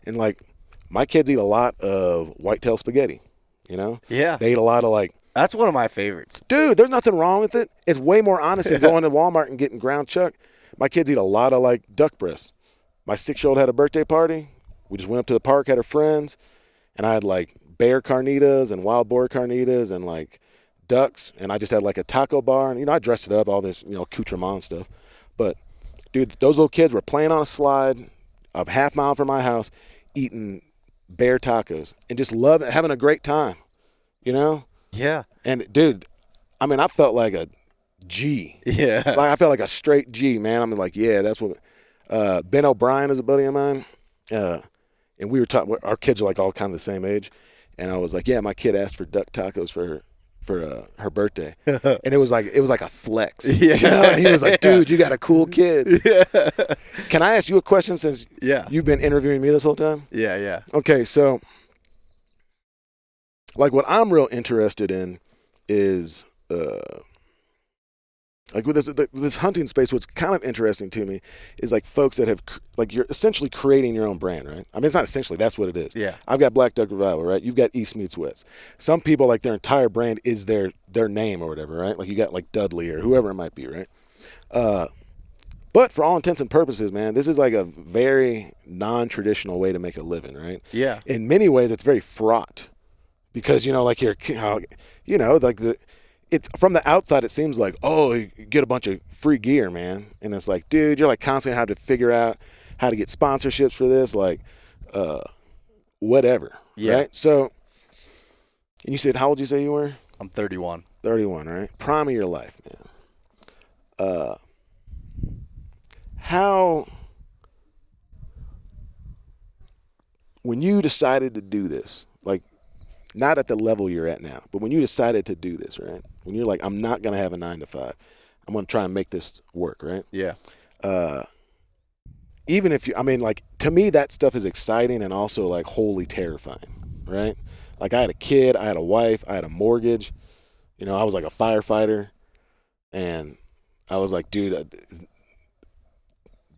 And like my kids eat a lot of whitetail spaghetti, Yeah. They eat a lot of like. That's one of my favorites. Dude, there's nothing wrong with it. It's way more honest than going to Walmart and getting ground chuck. My kids eat a lot of like duck breasts. My 6-year-old had a birthday party. We just went up to the park, had her friends, and I had like bear carnitas and wild boar carnitas and like ducks, and I just had like a taco bar, and I dressed it up, all this accoutrement stuff. But dude, those little kids were playing on a slide a half mile from my house, eating bear tacos and just having a great time, Yeah. And dude, I felt like a G. Yeah. Like I felt like a straight G, man. I'm like, yeah, that's what. Ben O'Brien is a buddy of mine. and we were talking. Our kids are like all kind of the same age, and I was like, yeah, my kid asked for duck tacos for her birthday, and it was like a flex. Yeah. You know? And he was like, dude, you got a cool kid. Yeah. Can I ask you a question since you've been interviewing me this whole time? Yeah. Okay, so like what I'm real interested in is like with this hunting space, what's kind of interesting to me is like folks that have like, you're essentially creating your own brand, right? I mean, it's not essentially, that's what it is. Yeah. I've got Black Duck Revival, right? You've got East Meets West. Some people, like, their entire brand is their name or whatever, right? Like you got like Dudley or whoever it might be, right? But for all intents and purposes, man, this is like a very non-traditional way to make a living, right? Yeah. In many ways, it's very fraught because, like it's from the outside, it seems like, oh, you get a bunch of free gear, man. And it's like, dude, you're like constantly having to figure out how to get sponsorships for this, like, whatever. Yeah. Right? So, and you said, how old did you say you were? I'm 31. 31, right? Prime of your life, man. How, when you decided to do this, like, not at the level you're at now, but when you decided to do this, right? When you're like, I'm not going to have a 9 to 5. I'm going to try and make this work, right? Yeah. Even if you, I mean, like, to me, that stuff is exciting and also, like, wholly terrifying, right? Like, I had a kid, I had a wife, I had a mortgage. I was like a firefighter. And I was like, dude,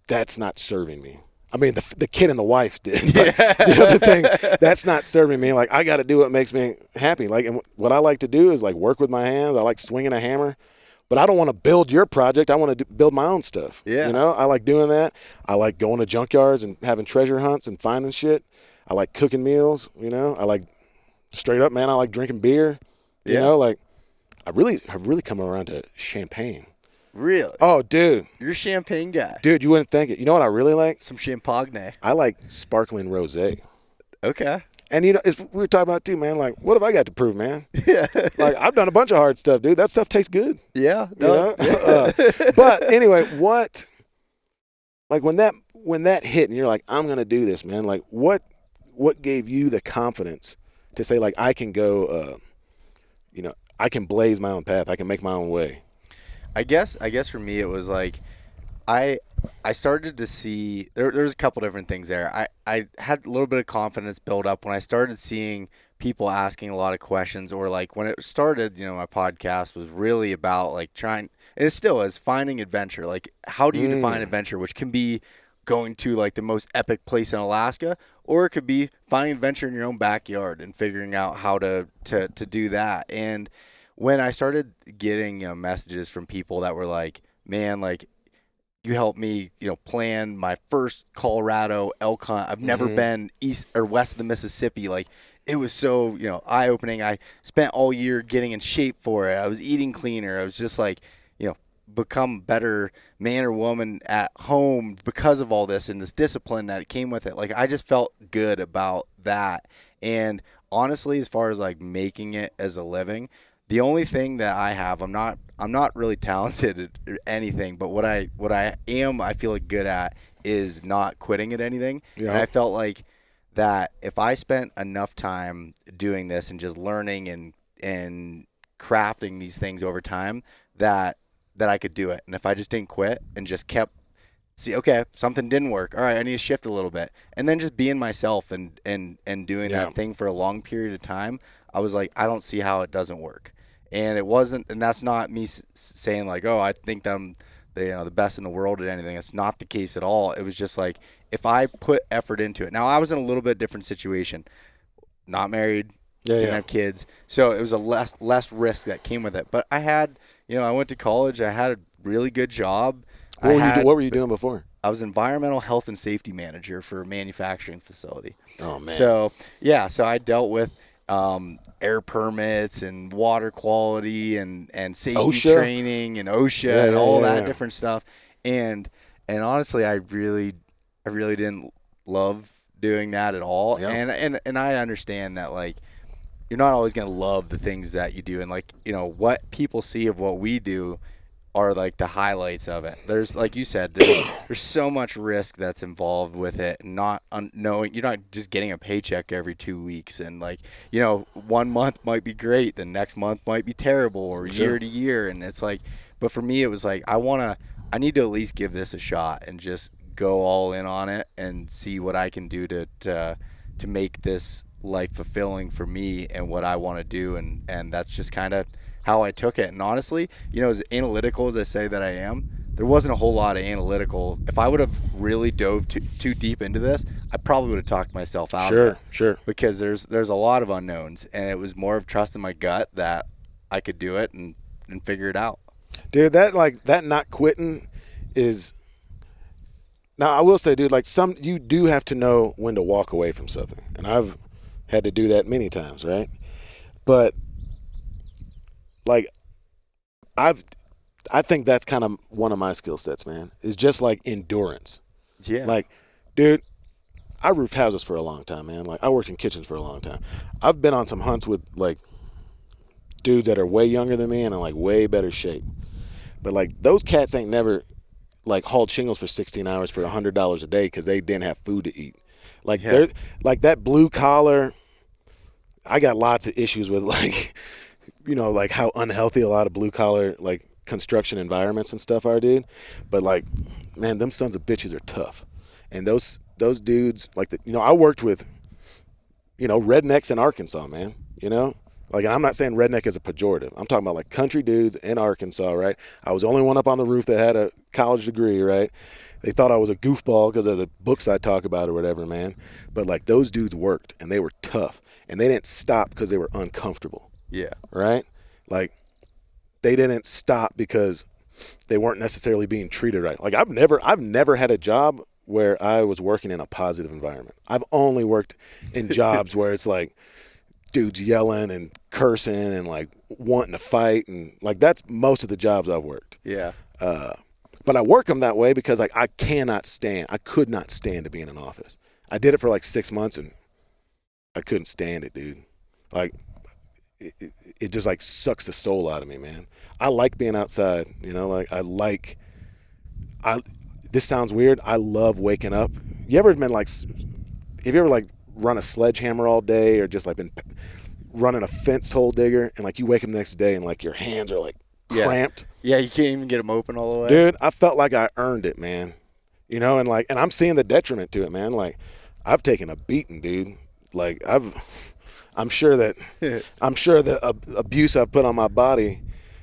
that's not serving me. I mean, the kid and the wife did. But the other thing, that's not serving me. Like, I got to do what makes me happy. Like, and what I like to do is, like, work with my hands. I like swinging a hammer. But I don't want to build your project. I want to build my own stuff. Yeah. I like doing that. I like going to junkyards and having treasure hunts and finding shit. I like cooking meals. I like, straight up, man, I like drinking beer. Like, I have really come around to champagne. Really? Oh, dude. You're a champagne guy. Dude, you wouldn't think it. You know what I really like? Some champagne. I like sparkling rosé. Okay. And, we were talking about, too, man, like, what have I got to prove, man? Yeah. Like, I've done a bunch of hard stuff, dude. That stuff tastes good. Yeah. But anyway, like, when that hit and you're like, I'm going to do this, man, like, what gave you the confidence to say, like, I can go, I can blaze my own path. I can make my own way? I guess for me it was like I started to see there's a couple different things there. I had a little bit of confidence build up when I started seeing people asking a lot of questions, or like when it started, my podcast was really about like trying, and it still is, finding adventure. Like, how do you define adventure, which can be going to like the most epic place in Alaska, or it could be finding adventure in your own backyard and figuring out how to do that. And when I started getting messages from people that were like, man, like, you helped me, plan my first Colorado elk hunt. I've never been east or west of the Mississippi. Like, it was so, eye-opening. I spent all year getting in shape for it. I was eating cleaner. I was just like, become better man or woman at home because of all this and this discipline that came with it. Like, I just felt good about that. And honestly, as far as like making it as a living, the only thing that I have, I'm not really talented at anything, but what I am, I feel like good at is not quitting at anything. Yeah. And I felt like that if I spent enough time doing this and just learning and crafting these things over time, that I could do it. And if I just didn't quit and just kept okay, something didn't work. All right, I need to shift a little bit. And then just being myself and doing that thing for a long period of time, I was like, I don't see how it doesn't work. And it wasn't, and that's not me saying like, oh, I think I'm the best in the world at anything. It's not the case at all. It was just like, if I put effort into it. Now, I was in a little bit different situation. Not married, didn't have kids. So it was a less risk that came with it. But I had, I went to college. I had a really good job. What were you doing before? I was environmental health and safety manager for a manufacturing facility. Oh, man. So I dealt with air permits and water quality and safety OSHA? training and OSHA and all that different stuff. And honestly, I really didn't love doing that at all. Yeah. And I understand that, like, you're not always going to love the things that you do. And, like, what people see of what we do are like the highlights of it. There's, like you said, there's so much risk that's involved with it. Not knowing, you're not just getting a paycheck every 2 weeks, and like, you know, 1 month might be great, the next month might be terrible, or year to year. And it's like, but for me, it was like, I need to at least give this a shot and just go all in on it and see what I can do to make this life fulfilling for me and what I want to do. And that's just kind of how I took it. And honestly, you know, as analytical as I say that I am, there wasn't a whole lot of analytical. If I would have really dove too deep into this, I probably would have talked myself out of it. Sure. Because there's a lot of unknowns, and it was more of trusting my gut that I could do it and figure it out. Dude, that not quitting is. Now I will say, dude, like you do have to know when to walk away from something, and I've had to do that many times, right? But like I think that's kind of one of my skill sets, man. Is just like endurance. Yeah. Like, dude, I roofed houses for a long time, man. Like I worked in kitchens for a long time. I've been on some hunts with like dudes that are way younger than me and in like way better shape. But like those cats ain't never like hauled shingles for 16 hours for $100 a day because they didn't have food to eat. Like they're like that blue collar. I got lots of issues with like, you know, like how unhealthy a lot of blue collar like construction environments and stuff are, dude. But like, man, them sons of bitches are tough. And those dudes, like, you know, I worked with, you know, rednecks in Arkansas, man. You know, like, and I'm not saying redneck as a pejorative. I'm talking about like country dudes in Arkansas, right? I was the only one up on the roof that had a college degree, right? They thought I was a goofball because of the books I talk about or whatever, man. But like those dudes worked and they were tough and they didn't stop because they were uncomfortable. Yeah. Right? Like they didn't stop because they weren't necessarily being treated right. Like I've never had a job where I was working in a positive environment. I've only worked in jobs where it's like dudes yelling and cursing and like wanting to fight, and like that's most of the jobs I've worked. Yeah. But I work them that way because like I could not stand to be in an office. I did it for like 6 months and I couldn't stand it, dude. Like it just like sucks the soul out of me, man. I like being outside, you know, like this sounds weird. I love waking up. You ever been like, have you ever like run a sledgehammer all day or just like been running a fence hole digger and like you wake up the next day and like your hands are like cramped? Yeah, you can't even get them open all the way. Dude, I felt like I earned it, man. You know, and I'm seeing the detriment to it, man. Like I've taken a beating, dude. Like I'm sure that abuse I've put on my body.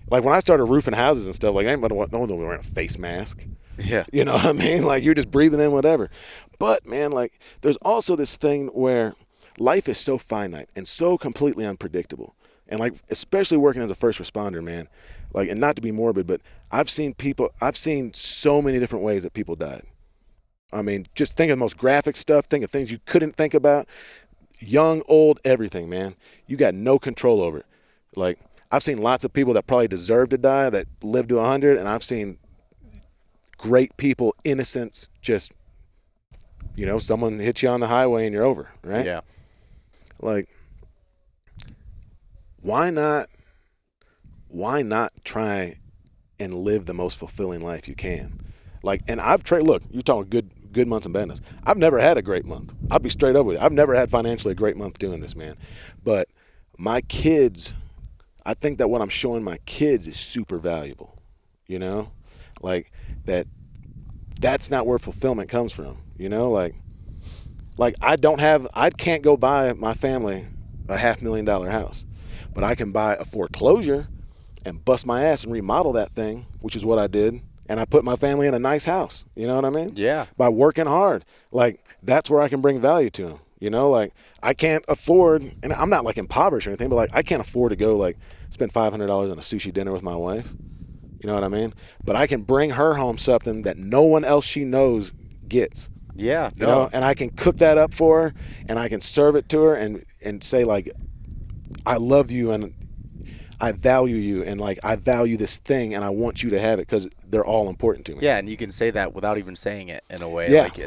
Like when I started roofing houses and stuff, like no one was wearing a face mask. Yeah. You know what I mean? Like you're just breathing in whatever. But man, like there's also this thing where life is so finite and so completely unpredictable. And like especially working as a first responder, man. Like, and not to be morbid, but I've seen so many different ways that people died. I mean, just think of the most graphic stuff, think of things you couldn't think about. Young, old, everything, man. You got no control over it. Like, I've seen lots of people that probably deserve to die that lived to 100, and I've seen great people, innocents, just, you know, someone hits you on the highway and you're over, right? Yeah. Like, why not try and live the most fulfilling life you can? Like, and look, you're talking good months and bad months. I've never had a great month. I'll be straight up with you. I've never had financially a great month doing this, man. But my kids, I think that what I'm showing my kids is super valuable, you know? Like, that's not where fulfillment comes from, you know? Like I can't go buy my family a $500,000 house, but I can buy a foreclosure and bust my ass and remodel that thing, which is what I did. And I put my family in a nice house. You know what I mean? Yeah. By working hard. Like, that's where I can bring value to them. You know, like, I can't afford, and I'm not like impoverished or anything, but like, I can't afford to go like spend $500 on a sushi dinner with my wife. You know what I mean? But I can bring her home something that no one else she knows gets. Yeah. You know, and I can cook that up for her and I can serve it to her and say like, I love you and I value you and like I value this thing and I want you to have it because they're all important to me. Yeah, and you can say that without even saying it in a way. Yeah. Like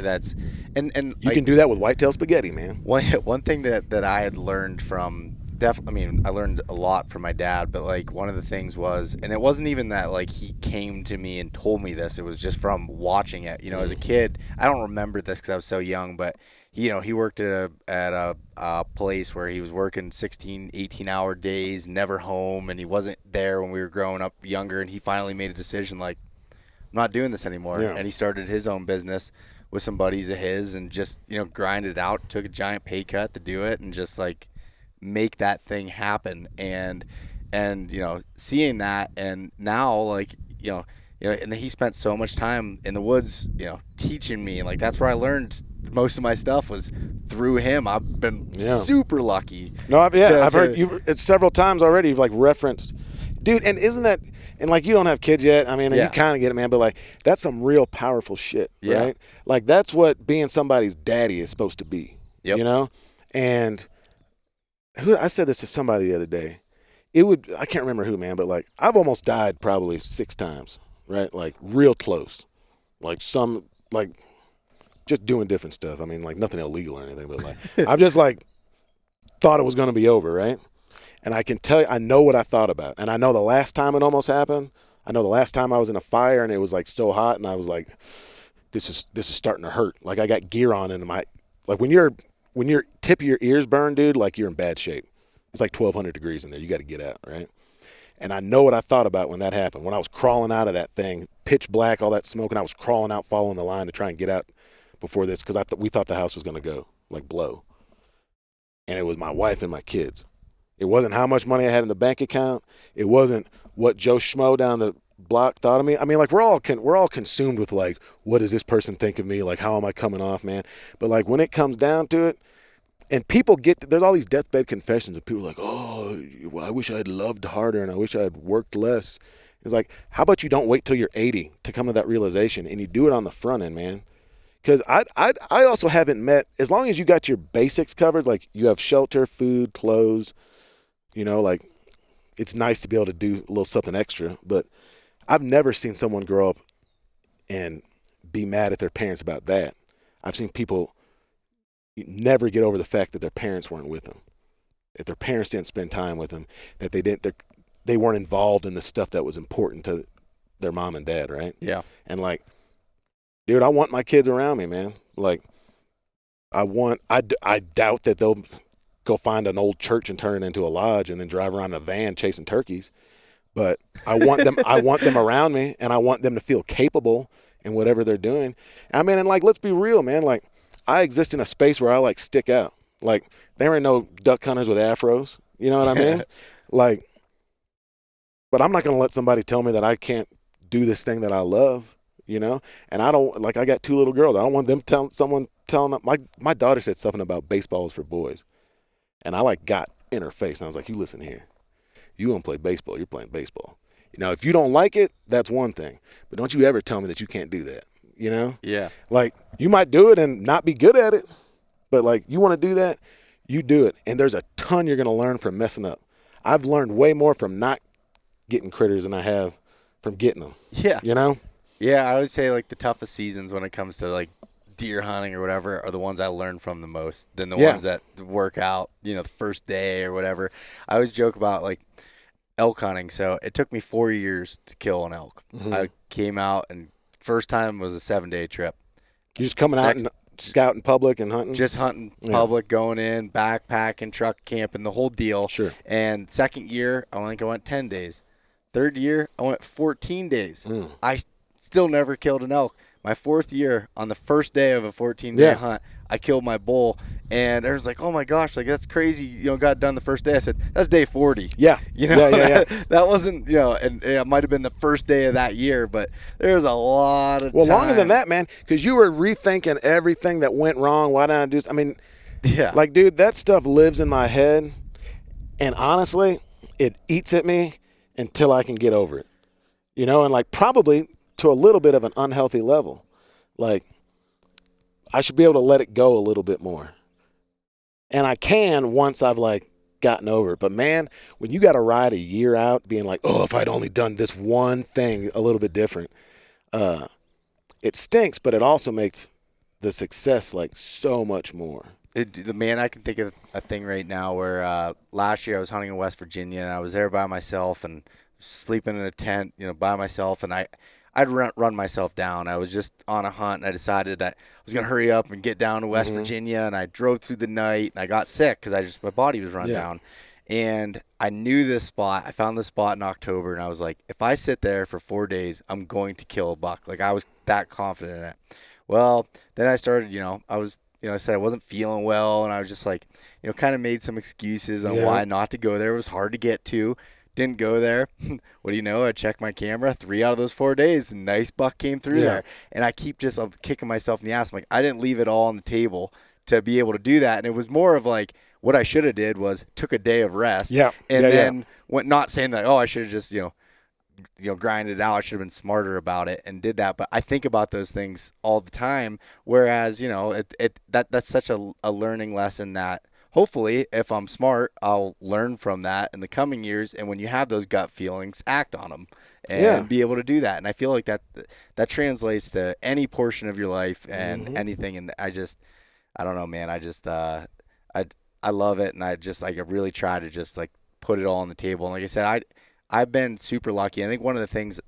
and you can do that with whitetail spaghetti, man. One thing that I had learned from definitely. I mean, I learned a lot from my dad, but like one of the things was, and it wasn't even that like he came to me and told me this. It was just from watching it. You know, as a kid, I don't remember this because I was so young, but he worked at a place where he was working 16, 18-hour days, never home, and he wasn't there when we were growing up younger. And he finally made a decision like, I'm not doing this anymore. Yeah. And he started his own business with some buddies of his, and just grinded it out. Took a giant pay cut to do it, and just like make that thing happen. And seeing that, and now like and he spent so much time in the woods teaching me, and like that's where I learned most of my stuff was through him. I've been super lucky. No, I've heard you it's several times already. You've like referenced, dude. And isn't that, and like you don't have kids yet. I mean, you kind of get it, man. But like that's some real powerful shit, right? Like that's what being somebody's daddy is supposed to be. Yep. And I said this to somebody the other day. I can't remember who, man, but like I've almost died probably 6 times, right? Like real close, like just doing different stuff. I mean, like nothing illegal or anything, but like I've just like thought it was going to be over, right? And I can tell you, I know what I thought about, and I know the last time it almost happened. I know the last time I was in a fire and it was like so hot, and I was like, this is starting to hurt. Like I got gear on, and like when your tip of your ears burn, dude, like you're in bad shape. It's like 1,200 degrees in there. You got to get out, right? And I know what I thought about when that happened. When I was crawling out of that thing, pitch black, all that smoke, and I was crawling out, following the line to try and get out before this, because we thought the house was going to go, like blow. And it was my wife and my kids. It wasn't how much money I had in the bank account. It wasn't what Joe Schmo down the block thought of me. I mean, like we're all consumed with like, what does this person think of me? Like, how am I coming off, man? But like when it comes down to it, and people there's all these deathbed confessions of people like, oh, well, I wish I had loved harder and I wish I had worked less. It's like, how about you don't wait till you're 80 to come to that realization, and you do it on the front end, man? Because I also haven't met, as long as you got your basics covered, like you have shelter, food, clothes, like it's nice to be able to do a little something extra. But I've never seen someone grow up and be mad at their parents about that. I've seen people never get over the fact that their parents weren't with them, that their parents didn't spend time with them, that they weren't involved in the stuff that was important to their mom and dad, right? Yeah. And like, dude, I want my kids around me, man. Like, I doubt that they'll go find an old church and turn it into a lodge and then drive around in a van chasing turkeys. But I want them around me, and I want them to feel capable in whatever they're doing. I mean, and like, let's be real, man. Like, I exist in a space where I like stick out. Like, there ain't no duck hunters with afros. You know what I mean? Like, but I'm not going to let somebody tell me that I can't do this thing that I love, And I don't, like, I got 2 little girls. I don't want them telling them. My daughter said something about baseball is for boys. And I like got in her face. And I was like, you listen here. You want to play baseball, you're playing baseball. Now, if you don't like it, that's one thing. But don't you ever tell me that you can't do that, Yeah. Like, you might do it and not be good at it, but, like, you want to do that, you do it. And there's a ton you're going to learn from messing up. I've learned way more from not getting critters than I have from getting them. Yeah. Yeah, I would say, like, the toughest seasons when it comes to, like, deer hunting or whatever are the ones I learn from the most than the ones that work out, the first day or whatever. I always joke about, like, elk hunting. So it took me 4 years to kill an elk. Mm-hmm. I came out, and first time was a 7-day trip. You're just coming out and scouting public and hunting? Just hunting public, going in, backpacking, truck camping, the whole deal. Sure. And second year, I went 10 days. Third year, I went 14 days. I still never killed an elk. My 4th year, on the first day of a 14-day hunt, I killed my bull. And I was like, oh, my gosh, like, that's crazy. Got it done the first day. I said, that's day 40. Yeah. That wasn't, and it might have been the first day of that year, but there's a lot of time. Longer than that, man, because you were rethinking everything that went wrong. Why didn't I do this? I mean, like, dude, that stuff lives in my head. And honestly, it eats at me until I can get over it. And, like, probably to a little bit of an unhealthy level. Like, I should be able to let it go a little bit more. And I can once I've, like, gotten over it. But, man, when you got to ride a year out being like, oh, if I'd only done this one thing a little bit different, it stinks, but it also makes the success, like, so much more. The man, I can think of a thing right now where last year I was hunting in West Virginia and I was there by myself and sleeping in a tent, by myself, and I'd run myself down. I was just on a hunt and I decided I was going to hurry up and get down to West Virginia, and I drove through the night and I got sick because my body was run down. And I knew this spot. I found this spot in October, and I was like, if I sit there for 4 days, I'm going to kill a buck. Like, I was that confident in it. Well, then I started, I said I wasn't feeling well, and I was just like, kind of made some excuses on why not to go there. It was hard to get to. Didn't go there. What do you know? I checked my camera. 3 out of those 4 days, a nice buck came through there. And I keep just kicking myself in the ass. I'm like, I didn't leave it all on the table to be able to do that. And it was more of like, what I should have did was took a day of rest. Then went, not saying that, I should have just, grinded it out. I should have been smarter about it and did that. But I think about those things all the time. Whereas, that's such a learning lesson that hopefully if I'm smart, I'll learn from that in the coming years. And when you have those gut feelings, act on them and be able to do that. And I feel like that translates to any portion of your life and anything. And I don't know, man. I love it, and I really try to just like put it all on the table. And like I said, I've been super lucky. I think one of the things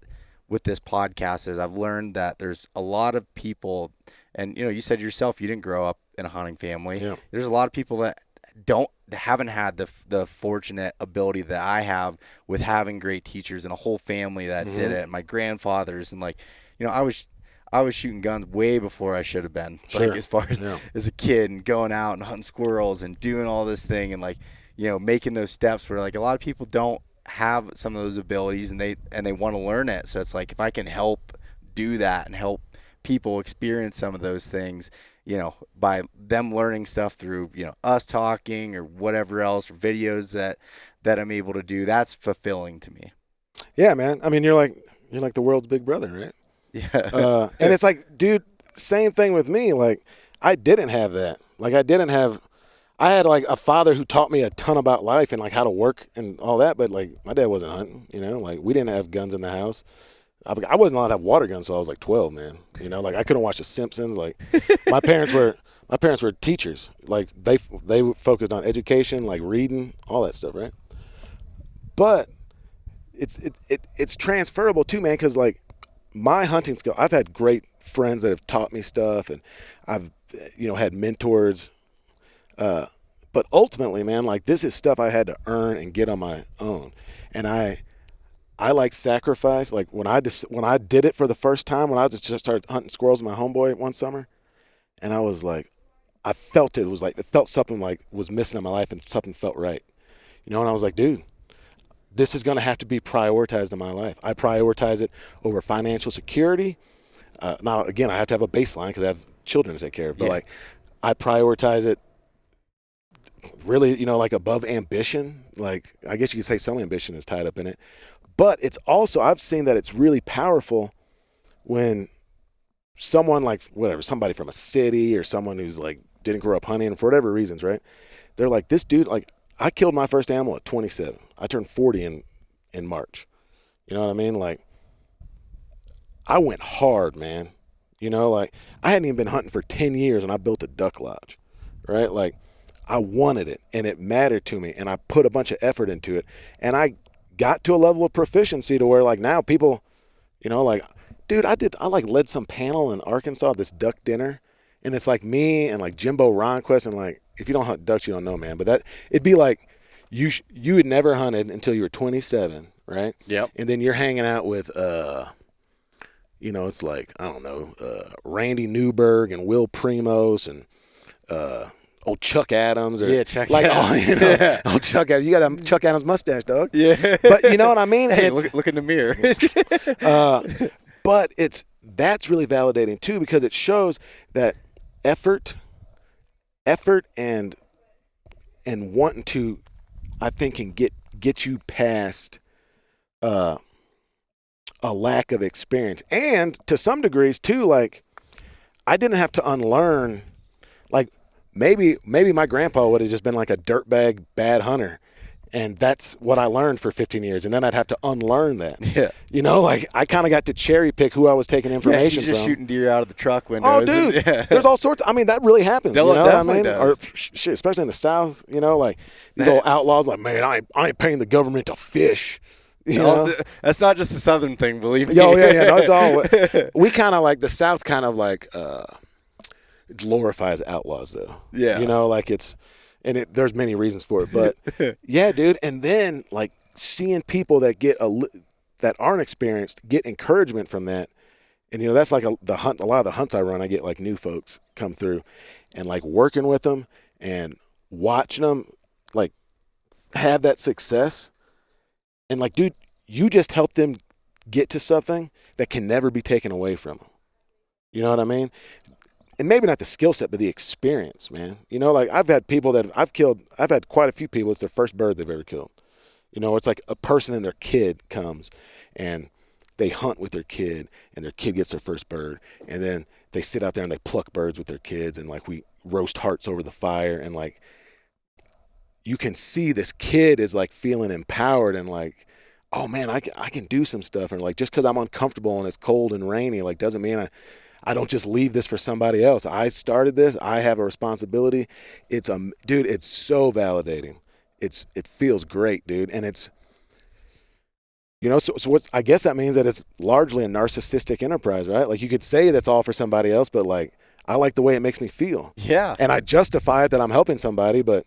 with this podcast is I've learned that there's a lot of people, and you said yourself you didn't grow up in a hunting family. Yeah. There's a lot of people that haven't had the fortunate ability that I have with having great teachers and a whole family that did it. And my grandfathers and I was shooting guns way before I should have been. Like as far as a kid and going out and hunting squirrels and doing all this thing and making those steps where like a lot of people don't have some of those abilities and they want to learn it. So it's like if I can help do that and help people experience some of those things, by them learning stuff through, us talking or whatever else or videos that I'm able to do, that's fulfilling to me. Yeah, man. I mean, you're like the world's big brother, right? Yeah. And it's like, dude, same thing with me. Like, I didn't have that. Like, I had like a father who taught me a ton about life and like how to work and all that. But like, my dad wasn't hunting, like we didn't have guns in the house. I wasn't allowed to have water guns until I was like 12, man. Like I couldn't watch The Simpsons. Like my parents were teachers. Like they focused on education, like reading, all that stuff, right? But it's transferable too, man, because like my hunting skill, I've had great friends that have taught me stuff, and I've had mentors. But ultimately, man, like this is stuff I had to earn and get on my own, and I like sacrifice. Like when I did it for the first time, when I just started hunting squirrels with my homeboy one summer, and I was like, I felt it felt something like was missing in my life, and something felt right, and I was like, dude, this is going to have to be prioritized in my life. I prioritize it over financial security. Now, again, I have to have a baseline because I have children to take care of, but like I prioritize it really, like above ambition. Like I guess you could say some ambition is tied up in it. But it's also, I've seen that it's really powerful when someone like, somebody from a city or someone who's like didn't grow up hunting for whatever reasons, right? They're like, this dude, like I killed my first animal at 27. I turned 40 in March. You know what I mean? Like I went hard, man. Like I hadn't even been hunting for 10 years and I built a duck lodge, right? Like I wanted it and it mattered to me and I put a bunch of effort into it and I got to a level of proficiency to where like now people, like, dude, I like led some panel in Arkansas, this duck dinner, and it's like me and like Jimbo Ronquist, and like if you don't hunt ducks, you don't know, man. But it'd be like you had never hunted until you were 27, right? Yep. And then you're hanging out with it's like I don't know, Randy Newberg and Will Primos and old Chuck Adams, or Chuck like Adams. old Chuck Adams. You got a Chuck Adams mustache, dog. Yeah, but you know what I mean. Hey, look in the mirror. But that's really validating too, because it shows that effort and wanting to, I think, can get you past a lack of experience, and to some degrees too. Like I didn't have to unlearn, like. Maybe my grandpa would have just been like a dirtbag bad hunter, And that's what I learned for 15 years. And then I'd have to unlearn that. Yeah. You know, like I kind of got to cherry pick who I was taking information he's just from. shooting deer out of the truck windows. Oh, dude, Yeah. there's all sorts. I mean, that really happens. No, You it know what I definitely mean? does. Or shit, especially in the South. You know, like these old outlaws, like, man, I ain't paying the government to fish. You know? That's not just a Southern thing, believe me. Oh yeah. No, it's all. We kind of like the South, kind of like glorifies outlaws, though. Yeah. You know, like it's, and there's many reasons for it, but yeah, dude. And then like seeing people that that aren't experienced get encouragement from that. And, you know, that's like a lot of the hunts I run, I get like new folks come through and like working with them and watching them like have that success. And like, dude, you just help them get to something that can never be taken away from them. You know what I mean? And maybe not the skill set, but the experience, man. You know, like I've had people that I've had quite a few people, it's their first bird they've ever killed. You know, it's like a person and their kid comes and they hunt with their kid and their kid gets their first bird. And then they sit out there and they pluck birds with their kids and like we roast hearts over the fire. And like, you can see this kid is like feeling empowered and like, oh man, I can do some stuff. And like, just because I'm uncomfortable and it's cold and rainy, like doesn't mean I don't just leave this for somebody else. I started this. I have a responsibility. Dude, it's so validating. It feels great, dude. And it's, you know, so what I guess that means that it's largely a narcissistic enterprise, right? Like you could say that's all for somebody else, but like I like the way it makes me feel. Yeah. And I justify it that I'm helping somebody, but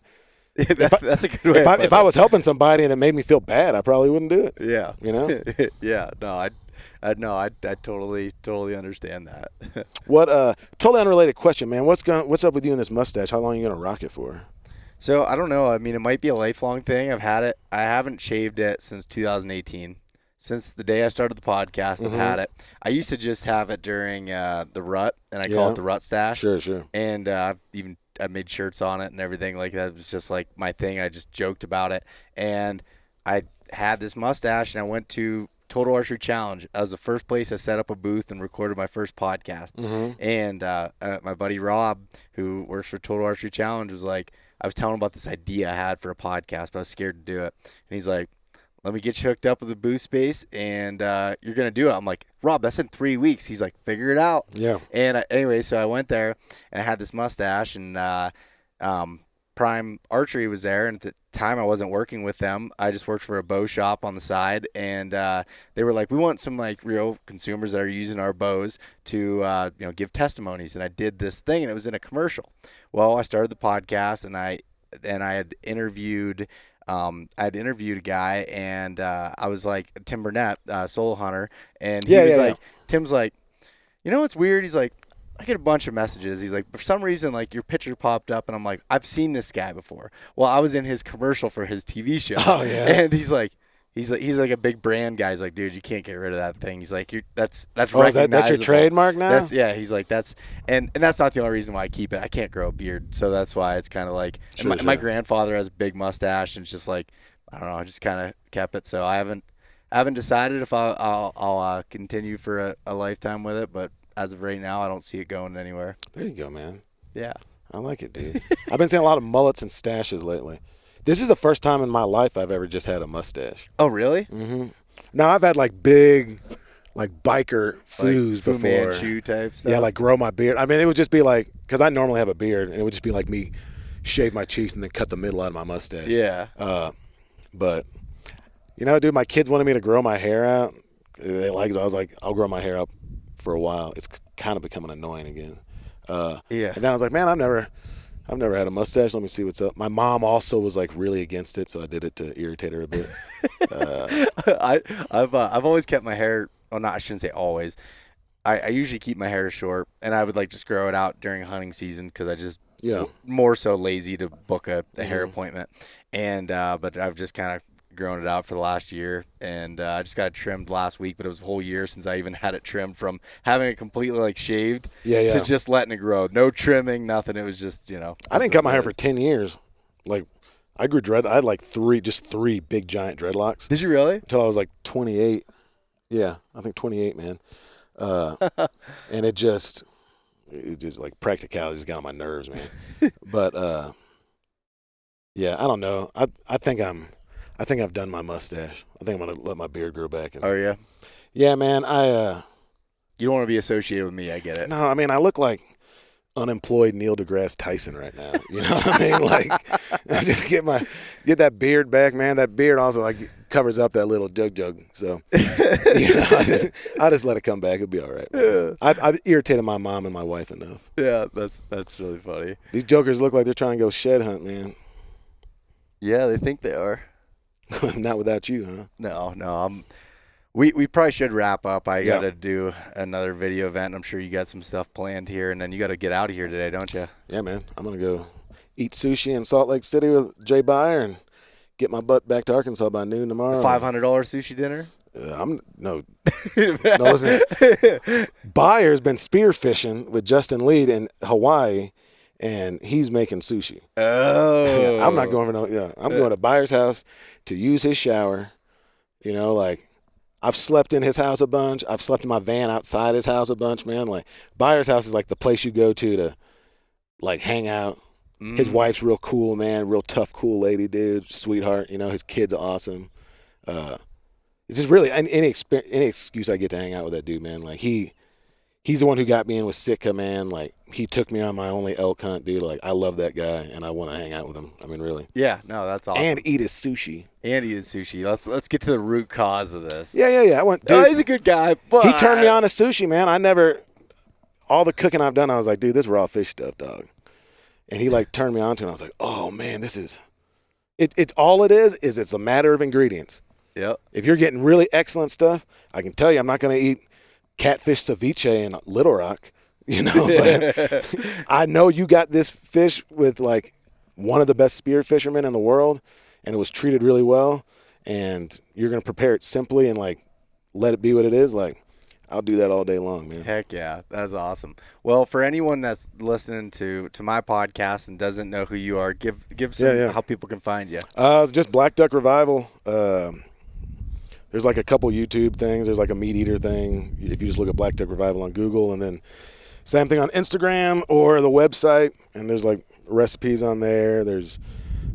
that's a good way. If I was helping somebody and it made me feel bad, I probably wouldn't do it. Yeah. You know? Yeah. No, I totally understand that. What totally unrelated question, man. What's up with you and this mustache? How long are you gonna rock it for? So I don't know. I mean, it might be a lifelong thing. I've had it. I haven't shaved it since 2018. Since the day I started the podcast, I've had it. I used to just have it during the rut, and I call it the rut stash. Sure. And I made shirts on it and everything like that. It was just like my thing. I just joked about it. And I had this mustache, and I went to Total Archery Challenge. That was the first place I set up a booth and recorded my first podcast. And my buddy Rob, who works for Total Archery Challenge, was like, I was telling him about this idea I had for a podcast, but I was scared to do it. And he's like, let me get you hooked up with a booth space, and you're going to do it. I'm like, Rob, that's in 3 weeks. He's like, figure it out. Yeah. And anyway, so I went there, and I had this mustache, and Prime Archery was there, and at the time I wasn't working with them. I just worked for a bow shop on the side, and they were like, we want some like real consumers that are using our bows to give testimonies. And I did this thing, and it was in a commercial. Well, I started the podcast, and I had interviewed a guy, and I was like, Tim Burnett, solo hunter, and he was like, Tim's like, you know what's weird? He's like, I get a bunch of messages. He's like, for some reason, like your picture popped up, and I'm like, I've seen this guy before. Well, I was in his commercial for his TV show. Oh yeah. And he's like a big brand guy. He's like, dude, you can't get rid of that thing. He's like, that's recognizable. That's your trademark now? He's like, and that's not the only reason why I keep it. I can't grow a beard, so that's why it's kind of like. Sure. My grandfather has a big mustache, and it's just like, I don't know. I just kind of kept it. So I haven't decided if I'll continue for a lifetime with it, but as of right now, I don't see it going anywhere. There you go, man. Yeah. I like it, dude. I've been seeing a lot of mullets and stashes lately. This is the first time in my life I've ever just had a mustache. Oh, really? Mm-hmm. Now, I've had like big, like biker foos Fu before. Manchu type stuff? Yeah, like grow my beard. I mean, it would just be like, because I normally have a beard, and it would just be like me shave my cheeks and then cut the middle out of my mustache. Yeah. But, you know, dude, my kids wanted me to grow my hair out. They liked it. I was like, I'll grow my hair up for a while. It's kind of becoming annoying again. Yeah. And then I was like, man, I've never had a mustache. Let me see what's up. My mom also was like really against it, so I did it to irritate her a bit. I've always kept my hair. Well, not I shouldn't say always. I usually keep my hair short, and I would like just grow it out during hunting season because I just more so lazy to book a hair appointment. And but I've just kind of grown it out for the last year, and I just got it trimmed last week, but it was a whole year since I even had it trimmed, from having it completely like shaved to just letting it grow. No trimming, nothing. It was just, I didn't cut my hair for 10 years. Like, I grew I had like three big giant dreadlocks. Did you really? Until I was like 28. Yeah, I think 28, man. And it just like practicality just got on my nerves, man. But yeah, I don't know. I think I'm I think I've done my mustache. I think I'm gonna let my beard grow back. Oh yeah. Yeah, man. You don't want to be associated with me. I get it. No, I mean I look like unemployed Neil deGrasse Tyson right now. You know what I mean? Like, just get that beard back, man. That beard also like covers up that little jug. So, I just let it come back. It'll be all right. Yeah. I've irritated my mom and my wife enough. Yeah, that's really funny. These jokers look like they're trying to go shed hunt, man. Yeah, they think they are. Not without you, huh? No. We probably should wrap up. I got to do another video event. I'm sure you got some stuff planned here, and then you got to get out of here today, don't you? Yeah, man. I'm going to go eat sushi in Salt Lake City with Jay Beyer and get my butt back to Arkansas by noon tomorrow. $500 sushi dinner? No, listen. Beyer's been spearfishing with Justin Lead in Hawaii, and he's making sushi. Oh. I'm not going for no. Yeah, I'm going to Beyer's house to use his shower. You know, like. I've slept in his house a bunch. I've slept in my van outside his house a bunch, man. Like, Beyer's house is like the place you go to like, hang out. Mm. His wife's real cool, man. Real tough, cool lady, dude. Sweetheart. You know, his kid's awesome. It's just really any excuse I get to hang out with that dude, man. Like, he's the one who got me in with Sitka, man. Like, he took me on my only elk hunt, dude. Like, I love that guy, and I want to hang out with him. I mean, really. Yeah, no, that's awesome. And eat his sushi. Let's get to the root cause of this. Yeah. I went. Dude, he's a good guy, but he turned me on to sushi, man. All the cooking I've done, I was like, dude, this raw fish stuff, dog. And he like turned me on to it. And I was like, oh man, this is. It's all it is it's a matter of ingredients. Yep. If you're getting really excellent stuff, I can tell you, I'm not going to eat catfish ceviche in Little Rock. You know, but I know you got this fish with like one of the best spear fishermen in the world, and it was treated really well, and you're going to prepare it simply and like let it be what it is. Like, I'll do that all day long, man. Heck yeah, that's awesome. Well, for anyone that's listening to my podcast and doesn't know who you are, give some how people can find you. It's just Black Duck Revival. There's like a couple YouTube things. There's like a meat eater thing. If you just look at Black Duck Revival on Google, and then same thing on Instagram or the website, and there's like recipes on there. There's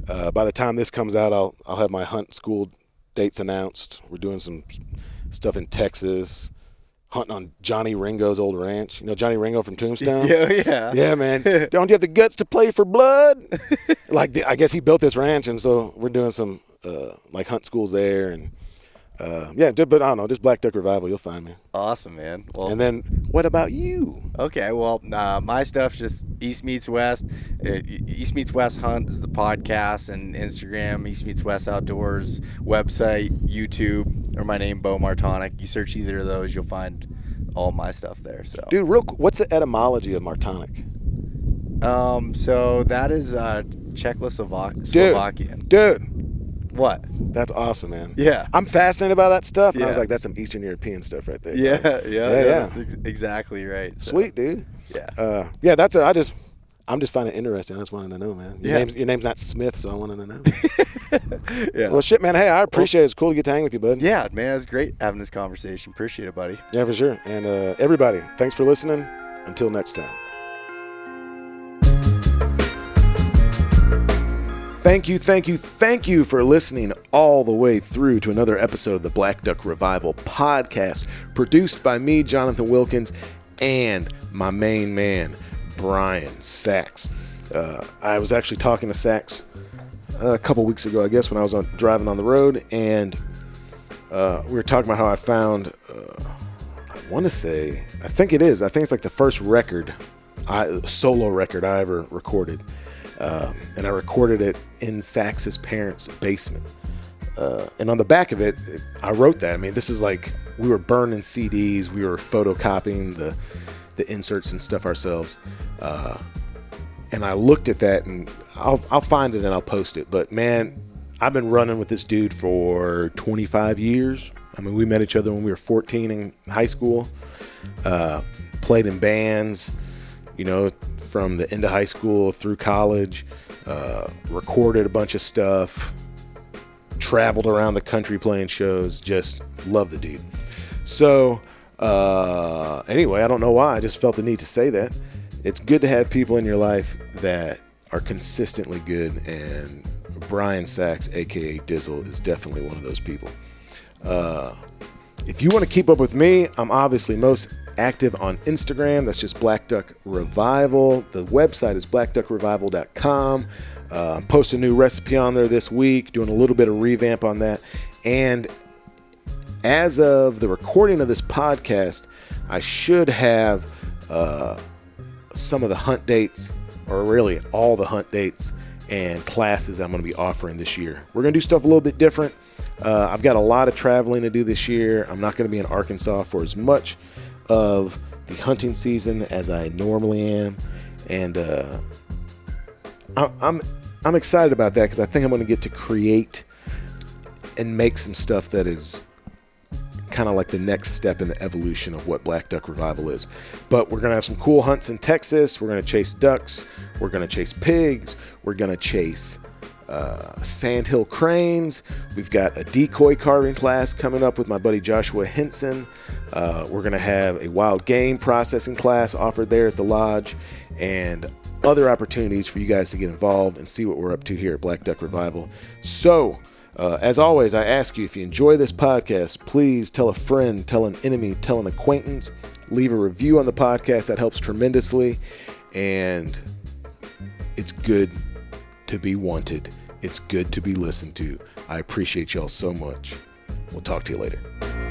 by the time this comes out, I'll have my hunt school dates announced. We're doing some stuff in Texas, hunting on Johnny Ringo's old ranch. You know Johnny Ringo from Tombstone? Yeah. Yeah, man. Don't you have the guts to play for blood? I guess he built this ranch, and so we're doing some like hunt schools there, and but I don't know, just Black Duck Revival, you'll find me. Awesome, man. Well, and then what about you? Okay, well, my stuff's just East Meets West. East Meets West Hunt is the podcast, and Instagram, East Meets West Outdoors, website, YouTube, or my name, Beau Martonik. You search either of those, you'll find all my stuff there. So, dude, what's the etymology of Martonik? So that is Czechoslovakian. Dude. What? That's awesome, man. Yeah. I'm fascinated by that stuff. And I was like, that's some Eastern European stuff right there. Yeah. That's exactly right. So. Sweet, dude. Yeah. I'm just finding it interesting. I just wanted to know, man. Your name's not Smith, so I wanted to know. Yeah. Well, shit, man. Hey, I appreciate it. It's cool to get to hang with you, bud. Yeah, man. It was great having this conversation. Appreciate it, buddy. Yeah, for sure. And everybody, thanks for listening. Until next time. Thank you for listening all the way through to another episode of the Black Duck Revival podcast, produced by me, Jonathan Wilkins, and my main man, Brian Sachs. I was actually talking to Sachs a couple weeks ago, I guess, when I was driving on the road, and we were talking about how I found, I think it's like the first solo record I ever recorded. And I recorded it in Sax's parents' basement. And on the back of it, I wrote that. I mean, this is like we were burning CDs, we were photocopying the inserts and stuff ourselves. And I looked at that, and I'll find it and I'll post it. But man, I've been running with this dude for 25 years. I mean, we met each other when we were 14 in high school. Played in bands, from the end of high school through college, recorded a bunch of stuff, traveled around the country playing shows, just love the dude. So anyway, I don't know why, I just felt the need to say that. It's good to have people in your life that are consistently good and Brian Sachs, aka Dizzle, is definitely one of those people. If you want to keep up with me, I'm obviously most active on Instagram. That's just Black Duck Revival. The website is blackduckrevival.com. I'm posting a new recipe on there this week, doing a little bit of revamp on that. And as of the recording of this podcast, I should have some of the hunt dates, or really all the hunt dates and classes I'm going to be offering this year. We're going to do stuff a little bit different. I've got a lot of traveling to do this year. I'm not going to be in Arkansas for as much of the hunting season as I normally am, and I'm excited about that because I think I'm going to get to create and make some stuff that is kind of like the next step in the evolution of what Black Duck Revival is. But we're going to have some cool hunts in Texas. We're going to chase ducks. We're going to chase pigs. We're going to chase sandhill cranes. We've got a decoy carving class coming up with my buddy Joshua Henson. We're going to have a wild game processing class offered there at the lodge, and other opportunities for you guys to get involved and see what we're up to here at Black Duck Revival. So, as always, I ask you, if you enjoy this podcast, please tell a friend, tell an enemy, tell an acquaintance, leave a review on the podcast. That helps tremendously, and it's good to be wanted. It's good to be listened to. I appreciate y'all so much. We'll talk to you later.